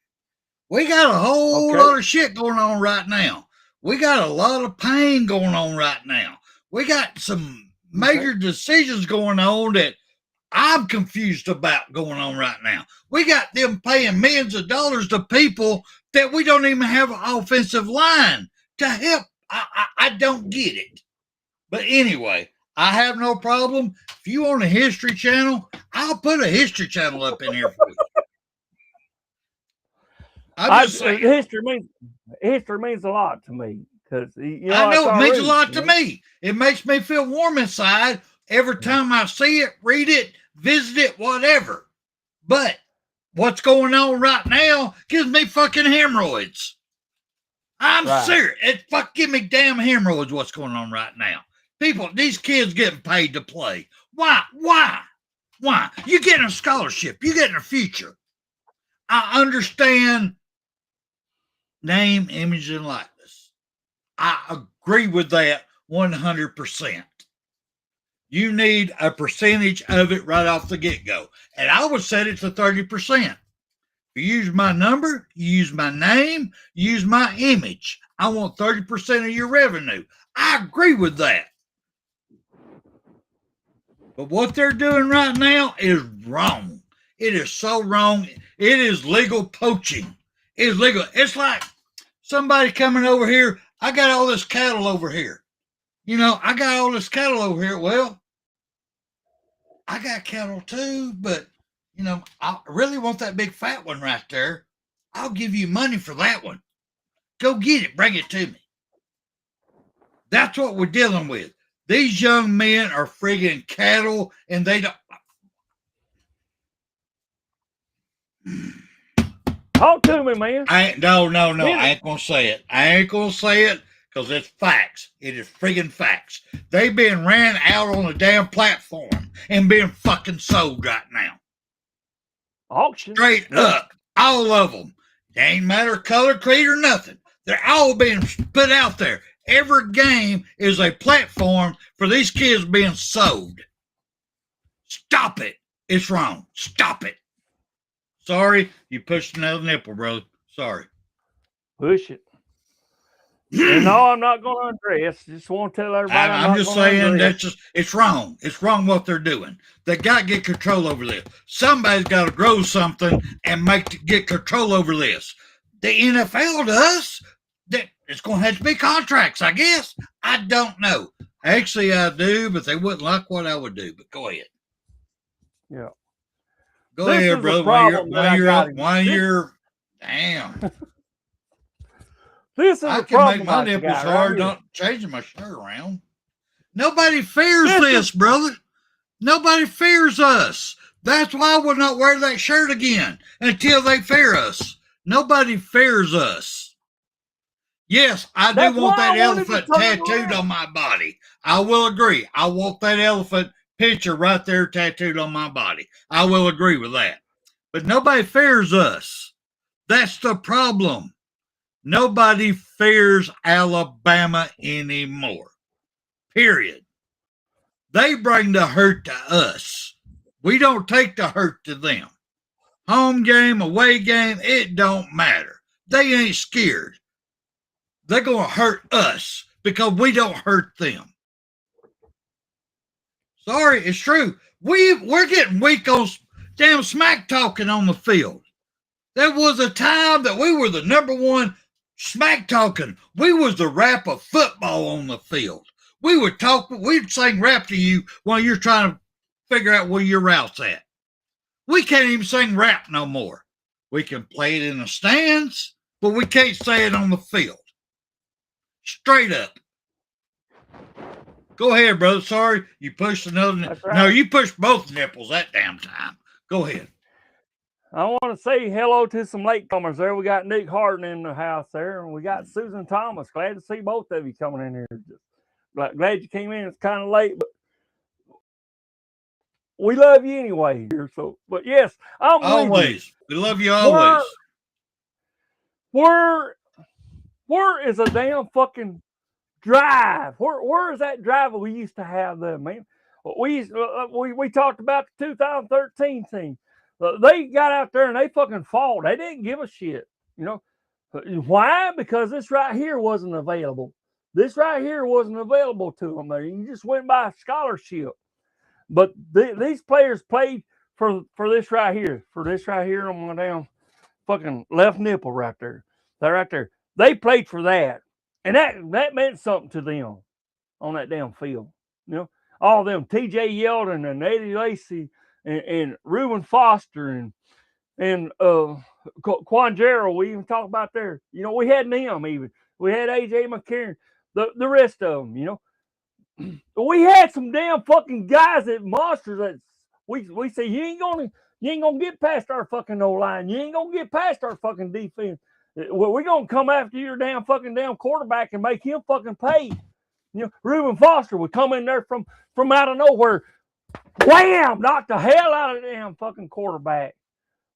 We got a whole lot of shit going on right now. We got a lot of pain going on right now. We got some major decisions going on that I'm confused about going on right now. We got them paying millions of dollars to people that we don't even have an offensive line to help. I don't get it. But anyway, I have no problem. If you want a history channel, I'll put a history channel up in here for you. I'm just saying. History means a lot to me. Because I know it means a lot to me. It makes me feel warm inside every time I see it, read it, visit it, whatever. But what's going on right now gives me fucking hemorrhoids. I'm serious. It give me damn hemorrhoids what's going on right now. People, these kids getting paid to play. Why? You getting a scholarship. You getting a future. I understand name, image, and likeness. I agree with that 100%. You need a percentage of it right off the get-go. And I would set it to 30%. If you use my number, you use my name, you use my image. I want 30% of your revenue. I agree with that. But what they're doing right now is wrong. It is so wrong. It is legal poaching. It is legal. It's like somebody coming over here. I got all this cattle over here. I got all this cattle over here. Well, I got cattle too, but, I really want that big fat one right there. I'll give you money for that one. Go get it. Bring it to me. That's what we're dealing with. These young men are friggin' cattle, and they don't. Talk to me, man. No. I ain't gonna say it. I ain't gonna say it because it's facts. It is friggin' facts. They been ran out on the damn platform and being fucking sold right now. Auction. Straight up. All of them. It ain't matter color, creed, or nothing. They're all being put out there. Every game is a platform for these kids being sold. Stop it. It's wrong. Stop it. Sorry, you pushed another nipple, brother. Sorry. Push it. No, I'm not going to undress. Just want to tell everybody. I'm just saying it's wrong. It's wrong what they're doing. They got to get control over this. Somebody's got to grow something and get control over this. The NFL does. It's going to have to be contracts, I guess. I don't know. Actually, I do, but they wouldn't like what I would do. But go ahead. Yeah. Go ahead, brother. Why you're damn. This is I a can problem. make my nipples hard, not changing my shirt around. Nobody fears this, brother. Nobody fears us. That's why I will not wear that shirt again until they fear us. Nobody fears us. Yes, I do want that elephant tattooed on my body. I will agree. I want that elephant picture right there tattooed on my body. I will agree with that. But nobody fears us. That's the problem. Nobody fears Alabama anymore. Period. They bring the hurt to us. We don't take the hurt to them. Home game, away game, it don't matter. They ain't scared. They're going to hurt us because we don't hurt them. Sorry, it's true. We're getting weak on damn smack talking on the field. There was a time that we were the number one smack talking. We was the rap of football on the field. We would talk, we'd sing rap to you while you're trying to figure out where your route's at. We can't even sing rap no more. We can play it in the stands, but we can't say it on the field. Straight up. Go ahead, brother. Sorry, you pushed another. Right. No, you pushed both nipples that damn time. Go ahead. I want to say hello to some latecomers there. We got Nick Harden in the house there, and we got Susan Thomas. Glad to see both of you coming in here. Glad you came in. It's kind of late, but we love you anyway. So, but yes, I'm with you. Always. We love you always. Where is a damn fucking drive? Where is that drive we used to have there, man? We talked about the 2013 team. They got out there and they fucking fought. They didn't give a shit. You know why? Because this right here wasn't available. This right here wasn't available to them. You just went by scholarship. But these players played for this right here. For this right here on my damn fucking left nipple right there. That right there. They played for that. And that meant something to them on that damn field. You know, all of them, TJ Yeldon and Eddie Lacy and Reuben Foster and Quan Jarrell, we even talked about there. You know, we had them even. We had AJ McCarron, the rest of them, you know. We had some damn fucking guys that monsters that we say you ain't gonna get past our fucking O-line. You ain't gonna get past our fucking defense. We're gonna come after your damn quarterback and make him fucking pay. You know, Reuben Foster would come in there from out of nowhere, wham, knock the hell out of the damn fucking quarterback.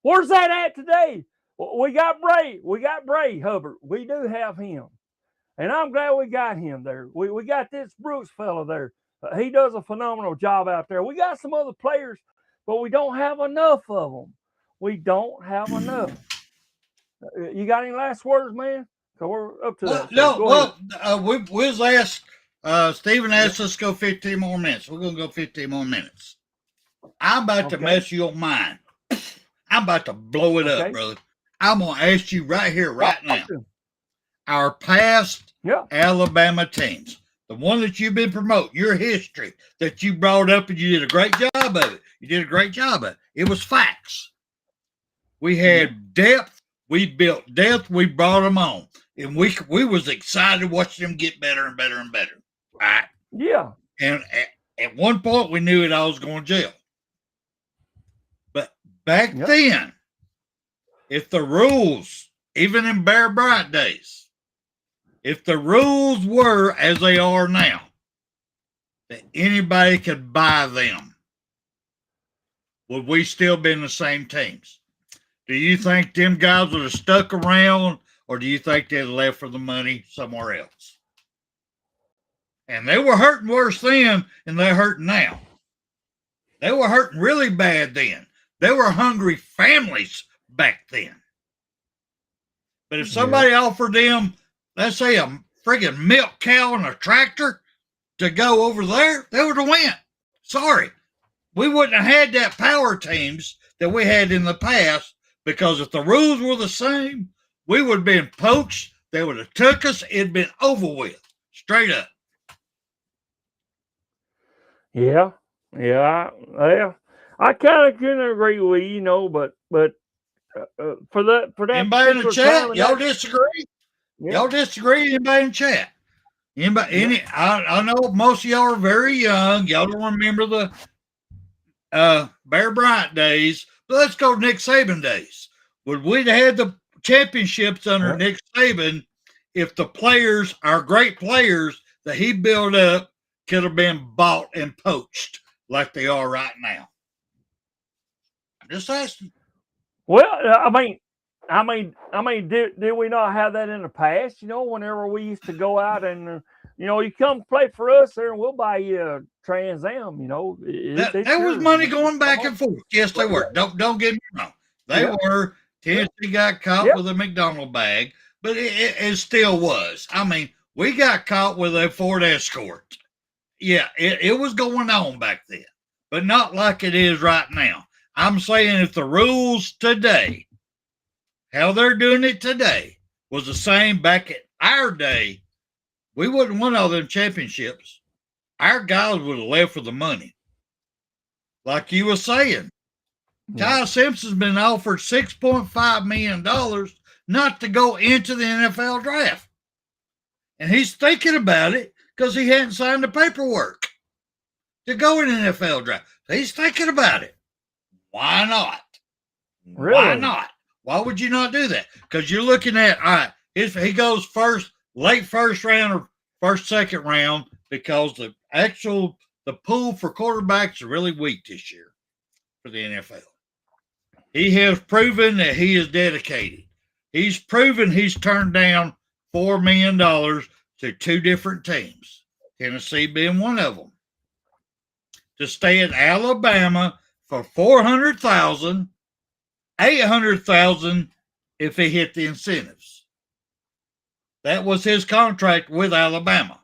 Where's that at today? We got Bray Hubbard. We do have him. And I'm glad we got him there. We got this Brooks fella there. He does a phenomenal job out there. We got some other players, but we don't have enough of them. We don't have enough. You got any last words, man? Because we're up to that. We was asked, Stephen asked us to go 15 more minutes. We're going to go 15 more minutes. I'm about to mess your mind. I'm about to blow it up, brother. I'm going to ask you right here, right now. Our past Alabama teams, the one that you've been promoting, your history that you brought up, and you did a great job of it. You did a great job of it. It was facts. We had depth. We built depth. We brought them on. And we was excited watching them get better and better and better. Right? Yeah. And at one point, we knew it all was going to jail. But back then, if the rules, even in Bear Bryant days, if the rules were as they are now, that anybody could buy them, would we still be in the same teams? Do you think them guys would have stuck around, or do you think they'd left for the money somewhere else? And they were hurting worse then than they're hurting now. They were hurting really bad then. They were hungry families back then. But if somebody offered them, let's say, a friggin' milk cow and a tractor to go over there, they would have went. Sorry. We wouldn't have had that power teams that we had in the past, because if the rules were the same, we would have been poached. They would have took us. It'd been over with. Straight up. Yeah. I kind of couldn't agree with you, but for that. Anybody in the chat, y'all disagree? Yeah. Y'all disagree? Anybody in chat? Anybody? I know most of y'all are very young. Y'all don't remember the Bear Bryant days. But let's go to Nick Saban days. Would we have had the championships under Nick Saban if the players, our great players that he built up, could have been bought and poached like they are right now? I'm just asking. Well, I mean, did we not have that in the past? Whenever we used to go out and, you come play for us there and we'll buy you a Trans Am, There was money going back and forth. Yes, they were. Don't get me wrong. They were. Tennessee got caught with a McDonald bag, but it still was. I mean, we got caught with a Ford Escort. Yeah, it was going on back then, but not like it is right now. I'm saying if the rules today, how they're doing it today, was the same back at our day, we wouldn't win all them championships. Our guys would have left for the money. Like you were saying, Ty Simpson's been offered $6.5 million not to go into the NFL draft. And he's thinking about it because he hadn't signed the paperwork to go in the NFL draft. He's thinking about it. Why not? Really? Why not? Why would you not do that? Because you're looking at, all right, he goes late first round or second round, because the the pool for quarterbacks is really weak this year for the NFL. He has proven that he is dedicated. He's proven he's turned down $4 million to 2 different teams, Tennessee being one of them, to stay at Alabama for $400,000, $800,000 if he hit the incentives. That was his contract with Alabama,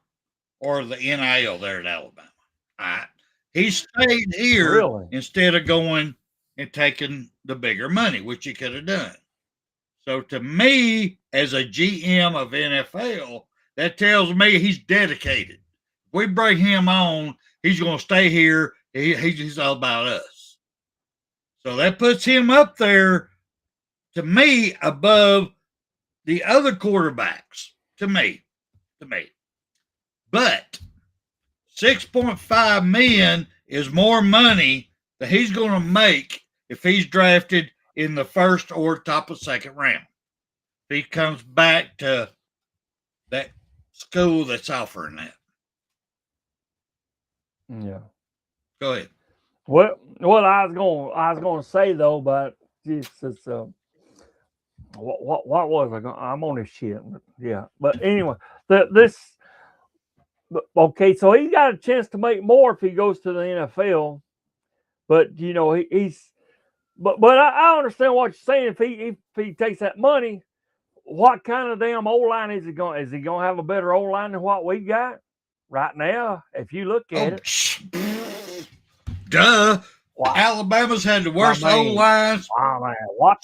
or the NIL there at Alabama. All right. He stayed here instead of going and taking the bigger money, which he could have done. So to me, as a GM of NFL, that tells me he's dedicated. If we bring him on, he's going to stay here. He's all about us. So that puts him up there, to me, above the other quarterbacks, to me. But $6.5 million is more money that he's going to make if he's drafted in the first or top of second round. If he comes back to that school that's offering that. Yeah. Go ahead. What I was going to say though, but Jesus, what was I going? I'm on this shit. Yeah, but anyway, okay. So he got a chance to make more if he goes to the NFL, but you know he's. But I understand what you're saying. If he takes that money, what kind of damn O-line is he going? Is he going to have a better O-line than what we got right now? If you look at it, duh. Wow. Alabama's had the worst O-lines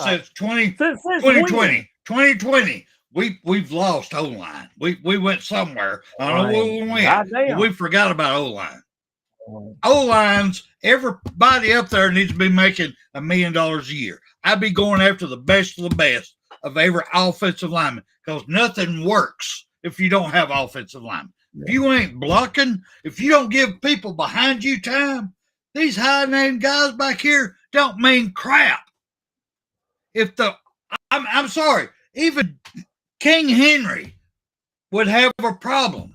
since 2020. 2020. We've lost O-line. We went somewhere. I don't know where we went. But we forgot about O-line. O-lines, everybody up there needs to be making $1 million a year. I'd be going after the best of the best of every offensive lineman, because nothing works if you don't have offensive linemen. If you ain't blocking, if you don't give people behind you time, these high-name guys back here don't mean crap. I'm sorry, even King Henry would have a problem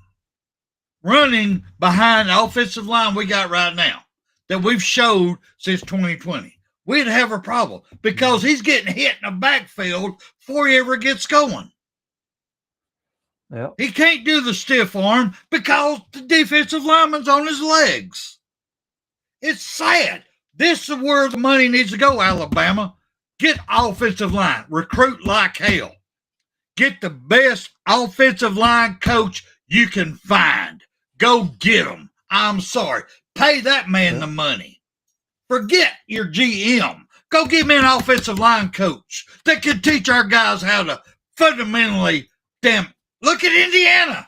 running behind the offensive line we got right now that we've showed since 2020. We'd have a problem because he's getting hit in the backfield before he ever gets going. Yep. He can't do the stiff arm because the defensive lineman's on his legs. It's sad. This is where the money needs to go, Alabama. Get offensive line. Recruit like hell. Get the best offensive line coach you can find. Go get him. I'm sorry. Pay that man the money. Forget your GM. Go give me an offensive line coach that can teach our guys how to fundamentally look at Indiana.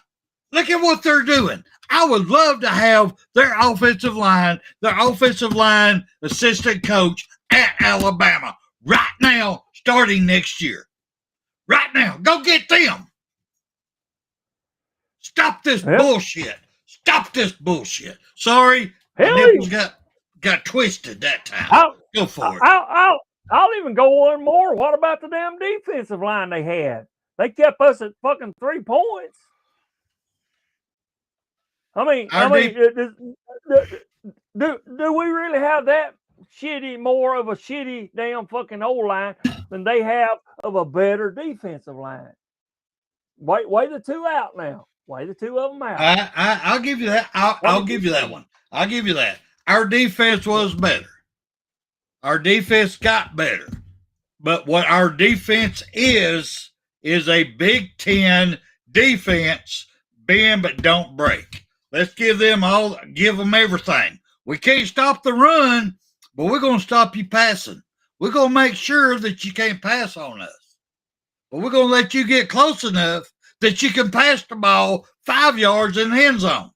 Look at what they're doing. I would love to have their offensive line assistant coach at Alabama right now, starting next year. Right now. Go get them. Stop this bullshit. Stop this bullshit. Sorry, my nipples got twisted that time. Go for it. I'll even go one more. What about the damn defensive line they had? They kept us at fucking 3 points. I mean, do we really have that more of a shitty damn fucking O-line than they have of a better defensive line? Weigh the two out now. Weigh the two of them out. I'll give you that. I'll give you that one. I'll give you that. Our defense was better. Our defense got better. But what our defense is a Big Ten defense, bend but don't break. Let's give them everything. We can't stop the run, but we're going to stop you passing. We're going to make sure that you can't pass on us. But we're going to let you get close enough that you can pass the ball 5 yards in the end zone.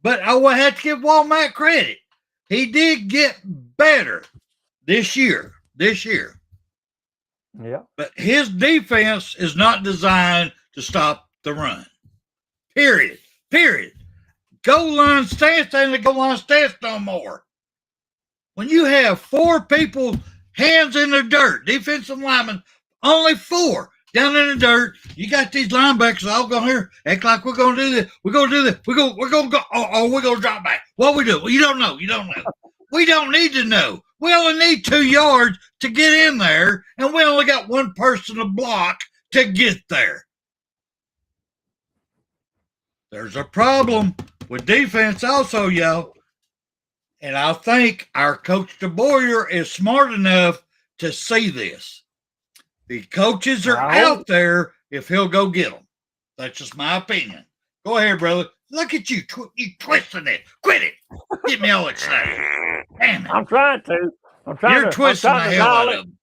But I would have to give Walmart credit. He did get better this year. Yeah. But his defense is not designed to stop the run. Period. Goal line stance ain't a goal line stance no more. When you have 4 people hands in the dirt, defensive linemen, only 4. down in the dirt. You got these linebackers all going here, act like we're going to do this. We're going to do this. We're going to go. Oh, we're going to drop back. What we do? Well, you don't know. You don't know. We don't need to know. We only need 2 yards to get in there, and we only got one person to block to get there. There's a problem with defense also, y'all. And I think our coach DeBoyer is smart enough to see this. The coaches are out there if he'll go get them. That's just my opinion. Go ahead, brother. Look at you. You twisting it. Quit it. Get me all excited. Damn it. I'm trying to. You're twisting the hell out of them.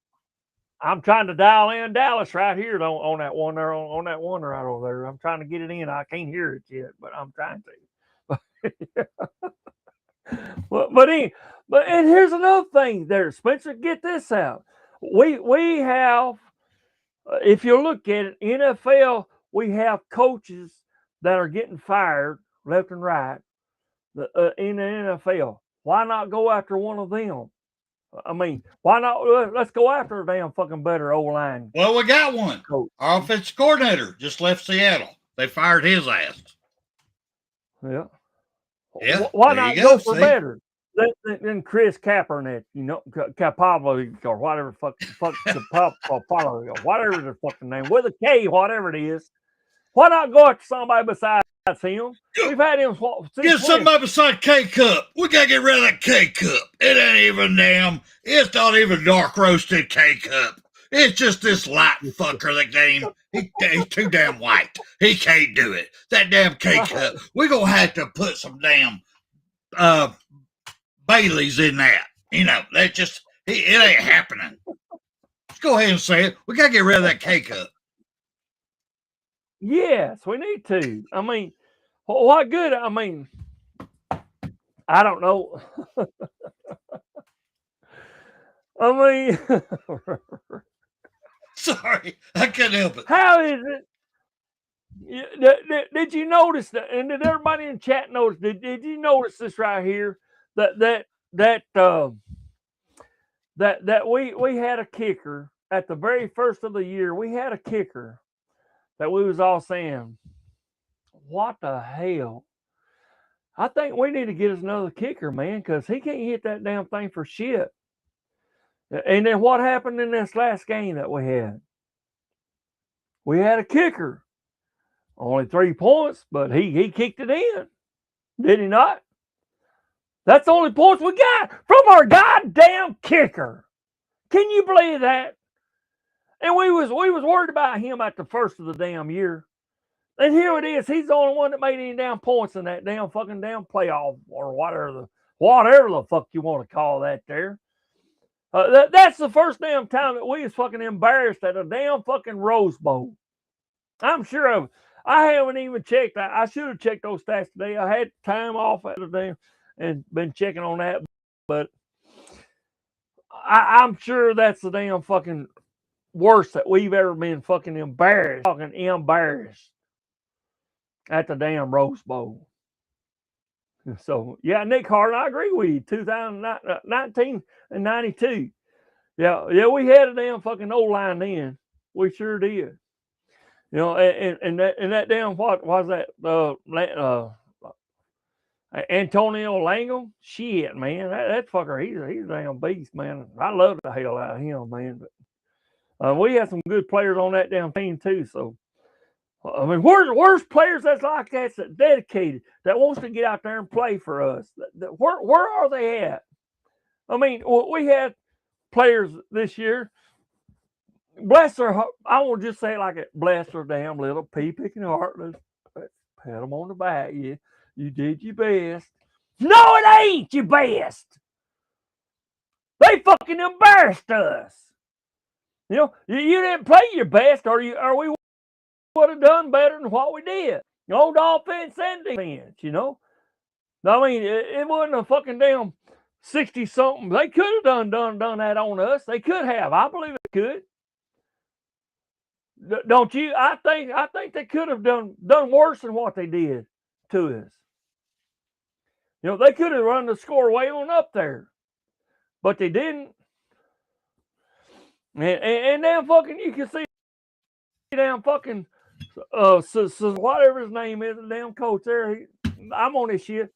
I'm trying to dial in Dallas right here on that one there, on that one right over there. I'm trying to get it in. I can't hear it yet, but I'm trying to. But and here's another thing there, Spencer. Get this out. We have, if you look at it, NFL, we have coaches that are getting fired left and right in the NFL. Why not go after one of them? I mean, why not? Let's go after a damn fucking better O-line. Well, we got one. Coach. Our offensive coordinator just left Seattle. They fired his ass. Yeah. Yeah. Why not go for better than Chris Kaepernick? You know, Capablo or whatever whatever the fucking name with a K, whatever it is. Why not go after somebody besides him? We've had him. Get somebody beside K-Cup. We got to get rid of that K-Cup. It ain't even it's not even dark roasted K-Cup. It's just this light fucker that he's too damn white. He can't do it. That damn K-Cup. We're going to have to put some damn Baileys in that. You know, that just, it ain't happening. Let's go ahead and say it. We got to get rid of that K-Cup. Yes, we need to. I mean, what good? I mean, I don't know. I mean, sorry, I couldn't help it. How is it? Did you notice that? And did everybody in chat notice? Did you notice this right here? That we had a kicker at the very first of the year. We had a kicker that we was all saying, what the hell? I think we need to get us another kicker, man, because he can't hit that damn thing for shit. And then what happened in this last game that we had? We had a kicker. Only 3 points, but he kicked it in. Did he not? That's the only points we got from our goddamn kicker. Can you believe that? And we was worried about him at the first of the damn year. And here it is. He's the only one that made any damn points in that damn fucking damn playoff or whatever the fuck you want to call that there. That's the first damn time that we was fucking embarrassed at a damn fucking Rose Bowl. I'm sure of it. I haven't even checked. I should have checked those stats today. I had time off at the day and been checking on that. But I'm sure that's the damn fucking worst that we've ever been fucking embarrassed. Fucking embarrassed at the damn Rose Bowl. So, yeah, Nick Harden, I agree with you. 2019 and 92. Yeah, we had a damn fucking O-line then. We sure did. You know, and that damn, what was that? Antonio Lango? Shit, man. That fucker, he's a damn beast, man. I love the hell out of him, man. But we had some good players on that damn team, too, so. I mean, where's players that's like that's dedicated, that wants to get out there and play for us? Where are they at? I mean, we had players this year. Bless their heart. I won't just say it like it. Bless their damn little pea-picking heart. Let's pat them on the back. Yeah, you did your best. No, it ain't your best. They fucking embarrassed us. You know, you didn't play your best, or we would have done better than what we did. Old offense and defense, you know. I mean, it wasn't a fucking damn 60-something. They could have done that on us. They could have. I believe they could. Don't you? I think they could have done worse than what they did to us. You know, they could have run the score way on up there, but they didn't. And then fucking you can see damn fucking so whatever his name is, the damn coach there. I'm on this shit.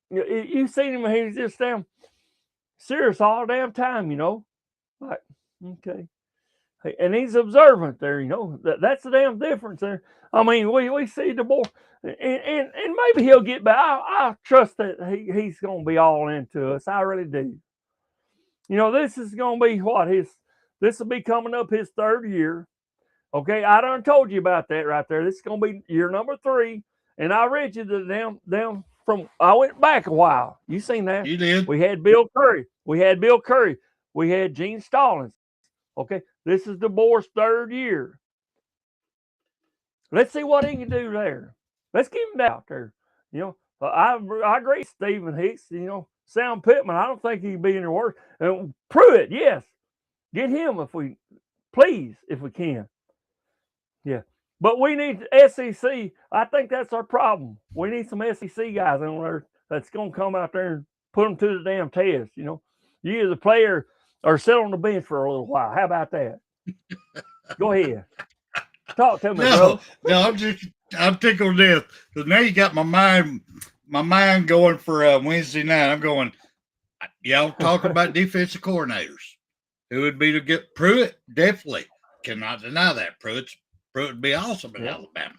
You seen him? He's just damn serious all the damn time. Like okay. And he's observant there, that's the damn difference there. I mean, we see the boy, and maybe he'll get back. I trust that he's going to be all into us. I really do. This is going to be this will be coming up his 3rd year. Okay, I done told you about that right there. This is going to be year number 3, and I read you the damn from. I went back a while. You seen that? You did. We had Bill Curry. We had Gene Stallings. Okay, this is DeBoer's 3rd year. Let's see what he can do there. Let's give him that out there. I agree, Stephen Hicks. Sam Pittman. I don't think he'd be any worse. Pruitt, yes, get him if we can. Yeah, but we need SEC. I think that's our problem. We need some SEC guys on there that's going to come out there and put them to the damn test. You as a player. Or sit on the bench for a little while. How about that? Go ahead. Talk to me, bro. No, I'm tickled to death because now you got my mind going for Wednesday night. I'm going. Y'all talking about defensive coordinators? Who would be to get Pruitt? Definitely cannot deny that. Pruitt would be awesome in Alabama.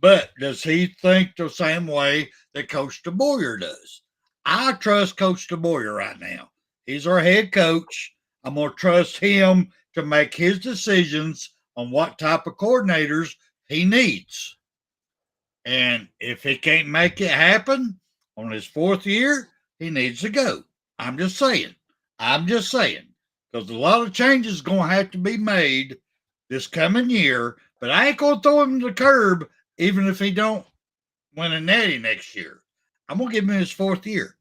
But does he think the same way that Coach DeBoer does? I trust Coach DeBoer right now. He's our head coach. I'm going to trust him to make his decisions on what type of coordinators he needs. And if he can't make it happen on his 4th year, he needs to go. I'm just saying. Because a lot of changes going to have to be made this coming year. But I ain't going to throw him to the curb even if he don't win a natty next year. I'm going to give him his 4th year.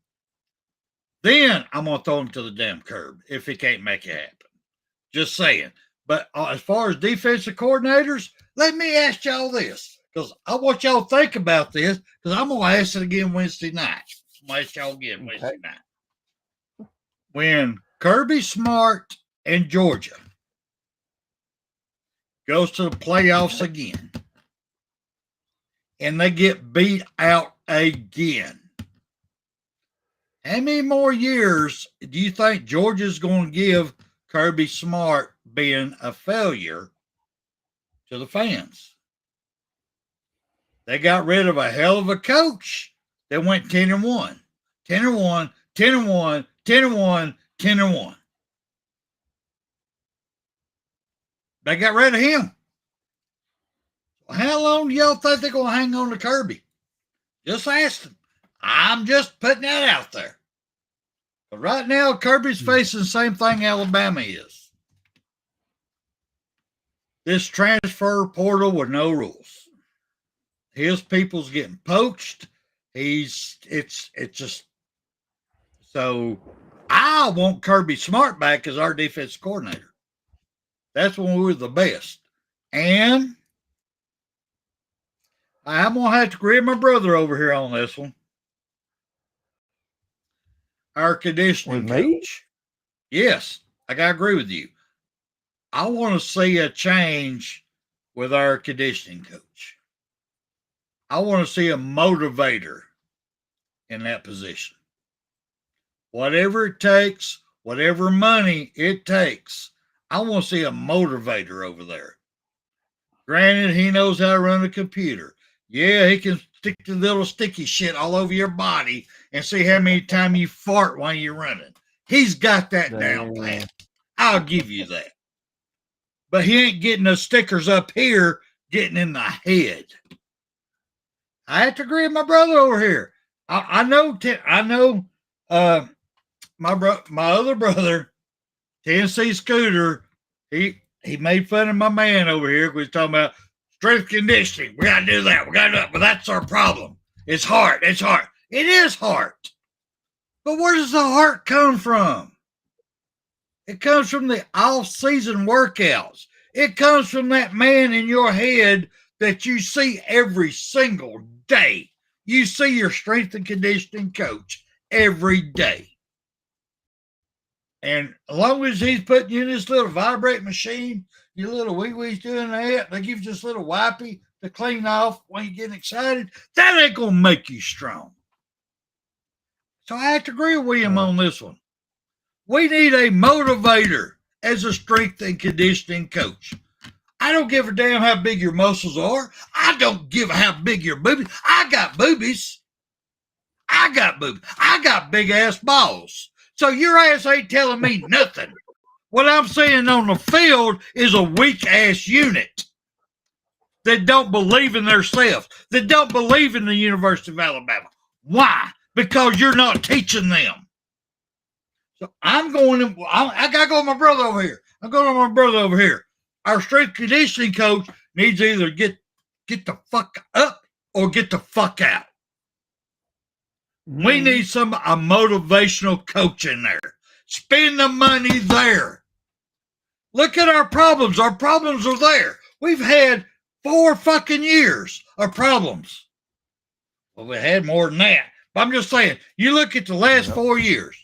Then I'm going to throw him to the damn curb if he can't make it happen. Just saying. But as far as defensive coordinators, let me ask y'all this. Because I want y'all to think about this. Because I'm going to ask it again Wednesday night. I'm going to ask y'all again Wednesday night. When Kirby Smart and Georgia goes to the playoffs again, and they get beat out again, how many more years do you think Georgia's going to give Kirby Smart being a failure to the fans? They got rid of a hell of a coach that went 10-1. 10-1, 10-1, 10-1, 10-1. They got rid of him. How long do y'all think they're going to hang on to Kirby? Just ask them. I'm just putting that out there. But right now, Kirby's facing the same thing Alabama is. This transfer portal with no rules. His people's getting poached. It's just so I want Kirby Smart back as our defense coordinator. That's when we were the best. And I'm going to have to agree with my brother over here on this one. Our conditioning coach. Yes, I got to agree with you. I want to see a change with our conditioning coach. I want to see a motivator in that position. Whatever it takes, whatever money it takes, I want to see a motivator over there. Granted, he knows how to run a computer. Yeah, he can stick the little sticky shit all over your body and see how many times you fart while you're running. He's got that down pat. I'll give you that. But he ain't getting the stickers up here, getting in the head. I have to agree with my brother over here. I know my other brother, Tennessee Scooter, he made fun of my man over here because he's talking about strength conditioning. We got to do that. We got to do that. But that's our problem. It's heart. It's heart. It is heart. But where does the heart come from? It comes from the off-season workouts. It comes from that man in your head that you see every single day. You see your strength and conditioning coach every day. And as long as he's putting you in this little vibrate machine, your little wee-wee's doing that, they give you this little wipey to clean off when you get excited, that ain't going to make you strong. So I have to agree with him on this one. We need a motivator as a strength and conditioning coach. I don't give a damn how big your muscles are. I don't give a how big your boobies. I got boobies. I got big ass balls. So your ass ain't telling me nothing. What I'm saying on the field is a weak ass unit that don't believe in themselves, that don't believe in the University of Alabama. Why? Because you're not teaching them. So I got to go with my brother over here. I'm going with my brother over here. Our strength conditioning coach needs to either get the fuck up or get the fuck out. We need a motivational coach in there. Spend the money there. Look at our problems. Our problems are there. We've had 4 fucking years of problems. Well, we had more than that. But I'm just saying, you look at the last 4 years.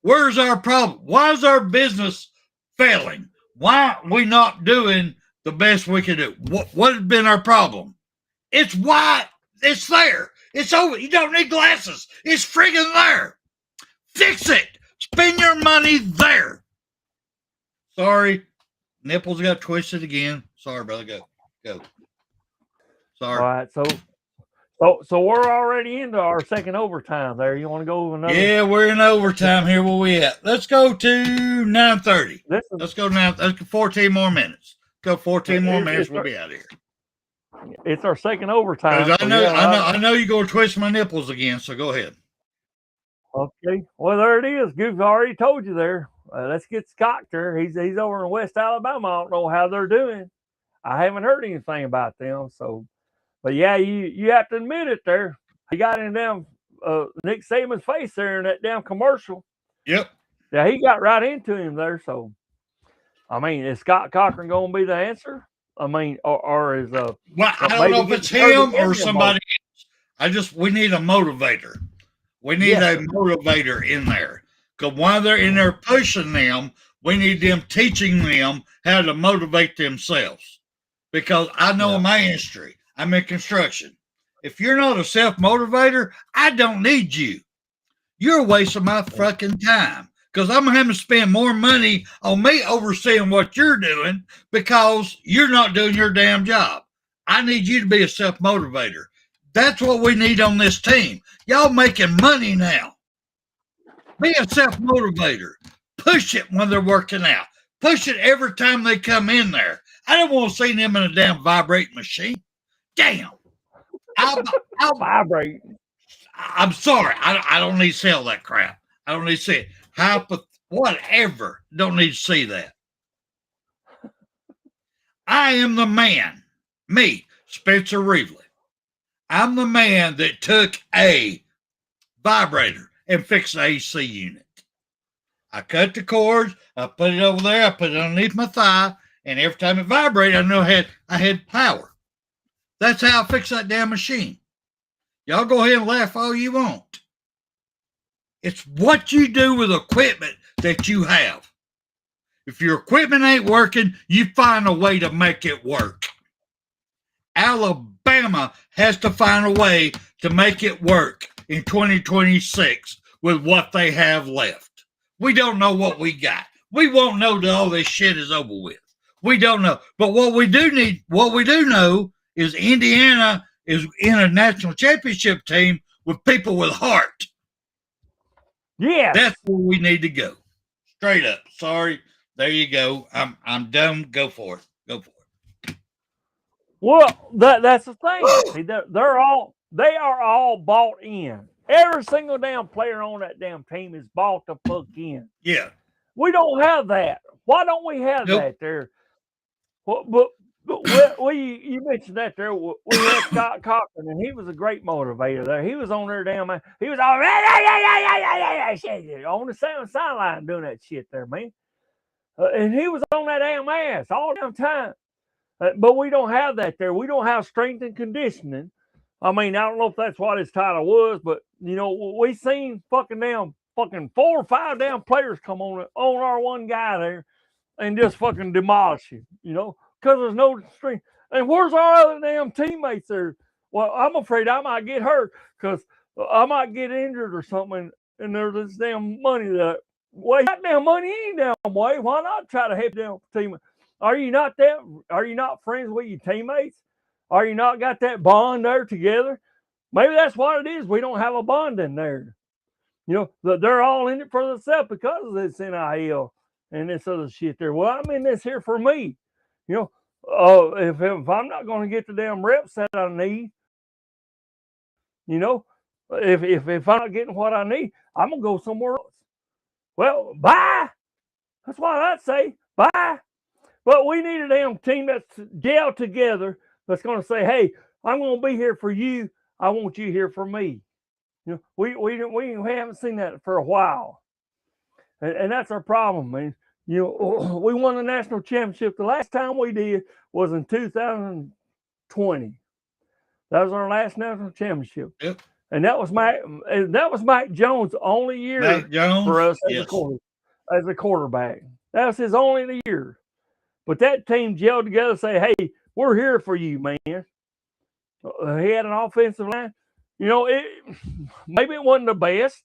Where's our problem? Why is our business failing? Why are we not doing the best we can do? What has been our problem? It's why it's there. It's over. You don't need glasses. It's friggin' there. Fix it. Spend your money there. Sorry. Nipples got twisted again. Sorry, brother. Go. Sorry. All right. So we're already into our second overtime there. You want to go another? Yeah, we're in overtime here. Where we at? Let's go to 9:30. Let's go now. Let's go 14 more minutes. Go 14 more minutes. We'll be out of here. It's our second overtime. I know you're going to twist my nipples again, so go ahead. Okay. Well, there it is. Goofy already told you there. Let's get Scott there. He's over in West Alabama. I don't know how they're doing. I haven't heard anything about them. So, but yeah, you have to admit it there. He got in damn Nick Saban's face there in that damn commercial. Yep. Yeah, he got right into him there. So, I mean, is Scott Cochran going to be the answer? I mean, or is well, I don't know if it's him or somebody else. We need a motivator. We need a motivator in there. Because while they're in there pushing them, we need them teaching them how to motivate themselves. Because I know my history. I'm in construction. If you're not a self-motivator, I don't need you. You're a waste of my fucking time. Because I'm going to have to spend more money on me overseeing what you're doing because you're not doing your damn job. I need you to be a self-motivator. That's what we need on this team. Y'all making money now. Be a self-motivator. Push it when they're working out. Push it every time they come in there. I don't want to see them in a damn vibrate machine. Damn. I'll vibrate. I'm sorry. I don't need to see all that crap. I don't need to see it. Whatever. Don't need to see that. I am the man. Me, Spencer Reevely. I'm the man that took a vibrator and fixed the AC unit. I cut the cords. I put it over there. I put it underneath my thigh. And every time it vibrated, I knew I had power. That's how I fixed that damn machine. Y'all go ahead and laugh all you want. It's what you do with equipment that you have. If your equipment ain't working, you find a way to make it work. Alabama has to find a way to make it work in 2026 with what they have left. We don't know what we got. We won't know till all this shit is over with. We don't know. But what we do know is Indiana is in a national championship team with people with heart. Yeah. That's where we need to go. Straight up. Sorry. There you go. I'm done. Go for it. Well, that's the thing. See, they are all bought in. Every single damn player on that damn team is bought the fuck in. Yeah. We don't have that. Why don't we have that there? Well, but you mentioned that there. We had Scott Cochran, and he was a great motivator there. He was on there he was all on the sideline doing that shit there, man. And he was on that damn ass all damn time. But we don't have that there. We don't have strength and conditioning. I mean, I don't know if that's what his title was, but, we seen fucking damn fucking 4 or 5 damn players come on our one guy there and just fucking demolish him, you know, because there's no strength. And where's our other damn teammates there? Well, I'm afraid I might get hurt because I might get injured or something, and there's this damn money that, well, that damn money ain't damn way. Why not try to help them team? Are you not friends with your teammates? Are you not got that bond there together? Maybe that's what it is. We don't have a bond in there. You know, they're all in it for themselves because of this NIL and this other shit there. Well, I'm in this here for me. You know, if I'm not going to get the damn reps that I need, you know, if I'm not getting what I need, I'm going to go somewhere else. Well, bye. That's what I'd say. Bye. But we need a damn team that's gelled together that's going to say, hey, I'm going to be here for you. I want you here for me. You know, we haven't seen that for a while. And that's our problem, man. You know, we won the national championship. The last time we did was in 2020. That was our last national championship. Yep. And that was Mike Jones' only year for us as a quarterback. That was his only year. But that team gelled together and say, hey, we're here for you, man. He had an offensive line. You know, maybe it wasn't the best,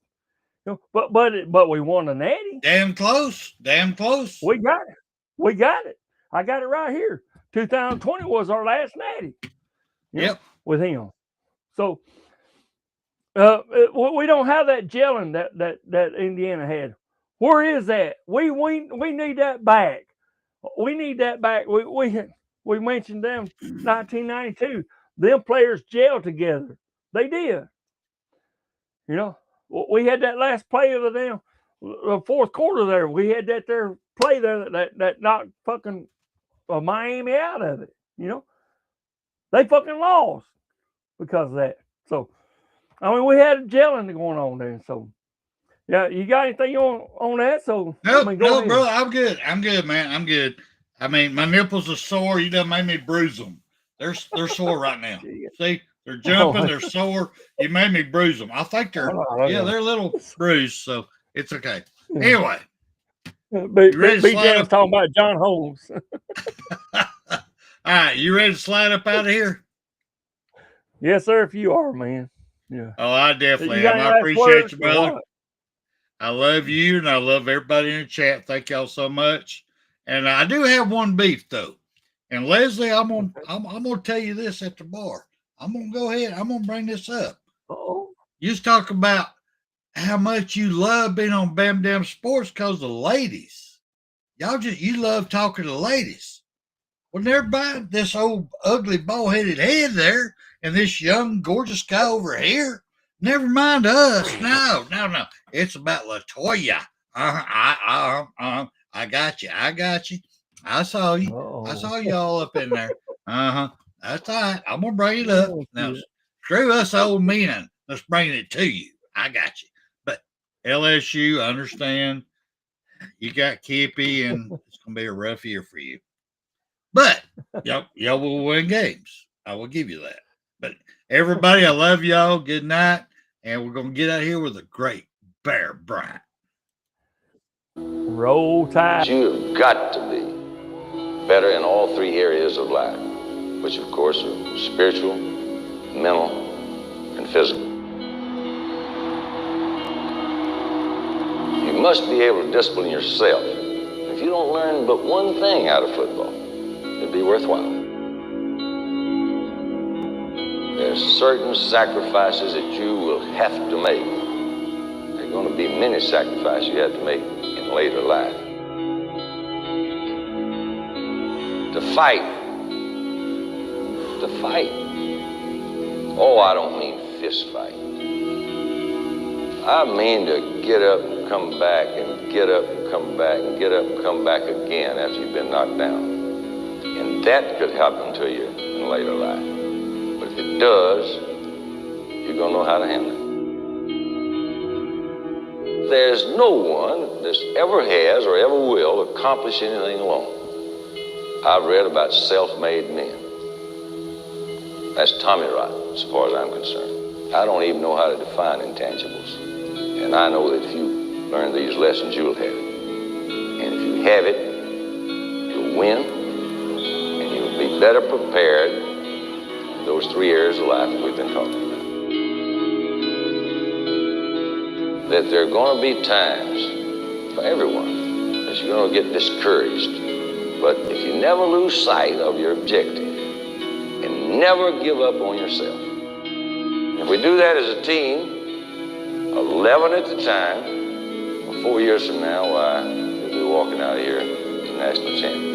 you know, but we won a natty. Damn close. We got it. I got it right here. 2020 was our last natty. Yep. With him. So we don't have that gelling that Indiana had. Where is that? We need that back. We need that back. We mentioned them 1992. Them players gelled together. They did. You know, we had that last play of the fourth quarter there. We had that there play there that knocked fucking Miami out of it. You know, they fucking lost because of that. So, I mean, we had a gelling going on there. So, yeah, you got anything on that? So, no, I mean, go ahead. bro, I'm good, man. I'm good. I mean, my nipples are sore. You done made me bruise them. They're sore right now. See, they're jumping. They're sore. You made me bruise them. I think they're a little bruised, so it's okay. Anyway, BJ's talking about John Holmes. All right, you ready to slide up out of here? Yes, sir. If you are, man. Yeah. Oh, I definitely am. I appreciate you, brother. I love you, and I love everybody in the chat. Thank y'all so much. And I do have one beef though. And Leslie, I'm gonna tell you this at the bar. I'm gonna go ahead. I'm gonna bring this up. Oh, you just talk about how much you love being on BAMA Sports because of the ladies. You love talking to ladies. Well, never mind this old ugly bald-headed head there and this young gorgeous guy over here. Never mind us. No. It's about LaToya. I got you. I saw you. Uh-oh. I saw y'all up in there. That's all right. I'm gonna bring it up. Now, screw us old men. Let's bring it to you. I got you. But LSU, I understand. You got Kippy, and it's gonna be a rough year for you. But y'all will win games. I will give you that. But everybody, I love y'all. Good night. And we're gonna get out here with a great Bear Bryant. Roll Tide. You've got to be better in all three areas of life, which of course are spiritual, mental, and physical. You must be able to discipline yourself. If you don't learn but one thing out of football, it'd be worthwhile. There's certain sacrifices that you will have to make. There are going to be many sacrifices you have to make in later life. To fight. Oh, I don't mean fist fight. I mean to get up and come back and get up and come back and get up and come back again after you've been knocked down. And that could happen to you in later life. But if it does, you're going to know how to handle it. There's no one that ever has or ever will accomplish anything alone. I've read about self-made men. That's Tommy rot, as far as I'm concerned. I don't even know how to define intangibles. And I know that if you learn these lessons, you'll have it. And if you have it, you'll win, and you'll be better prepared in those 3 areas of life that we've been talking about. That there are going to be times for everyone that you're going to get discouraged. But if you never lose sight of your objective and never give up on yourself, if we do that as a team, 11 at the time, 4 years from now, why, we'll be walking out of here national champion.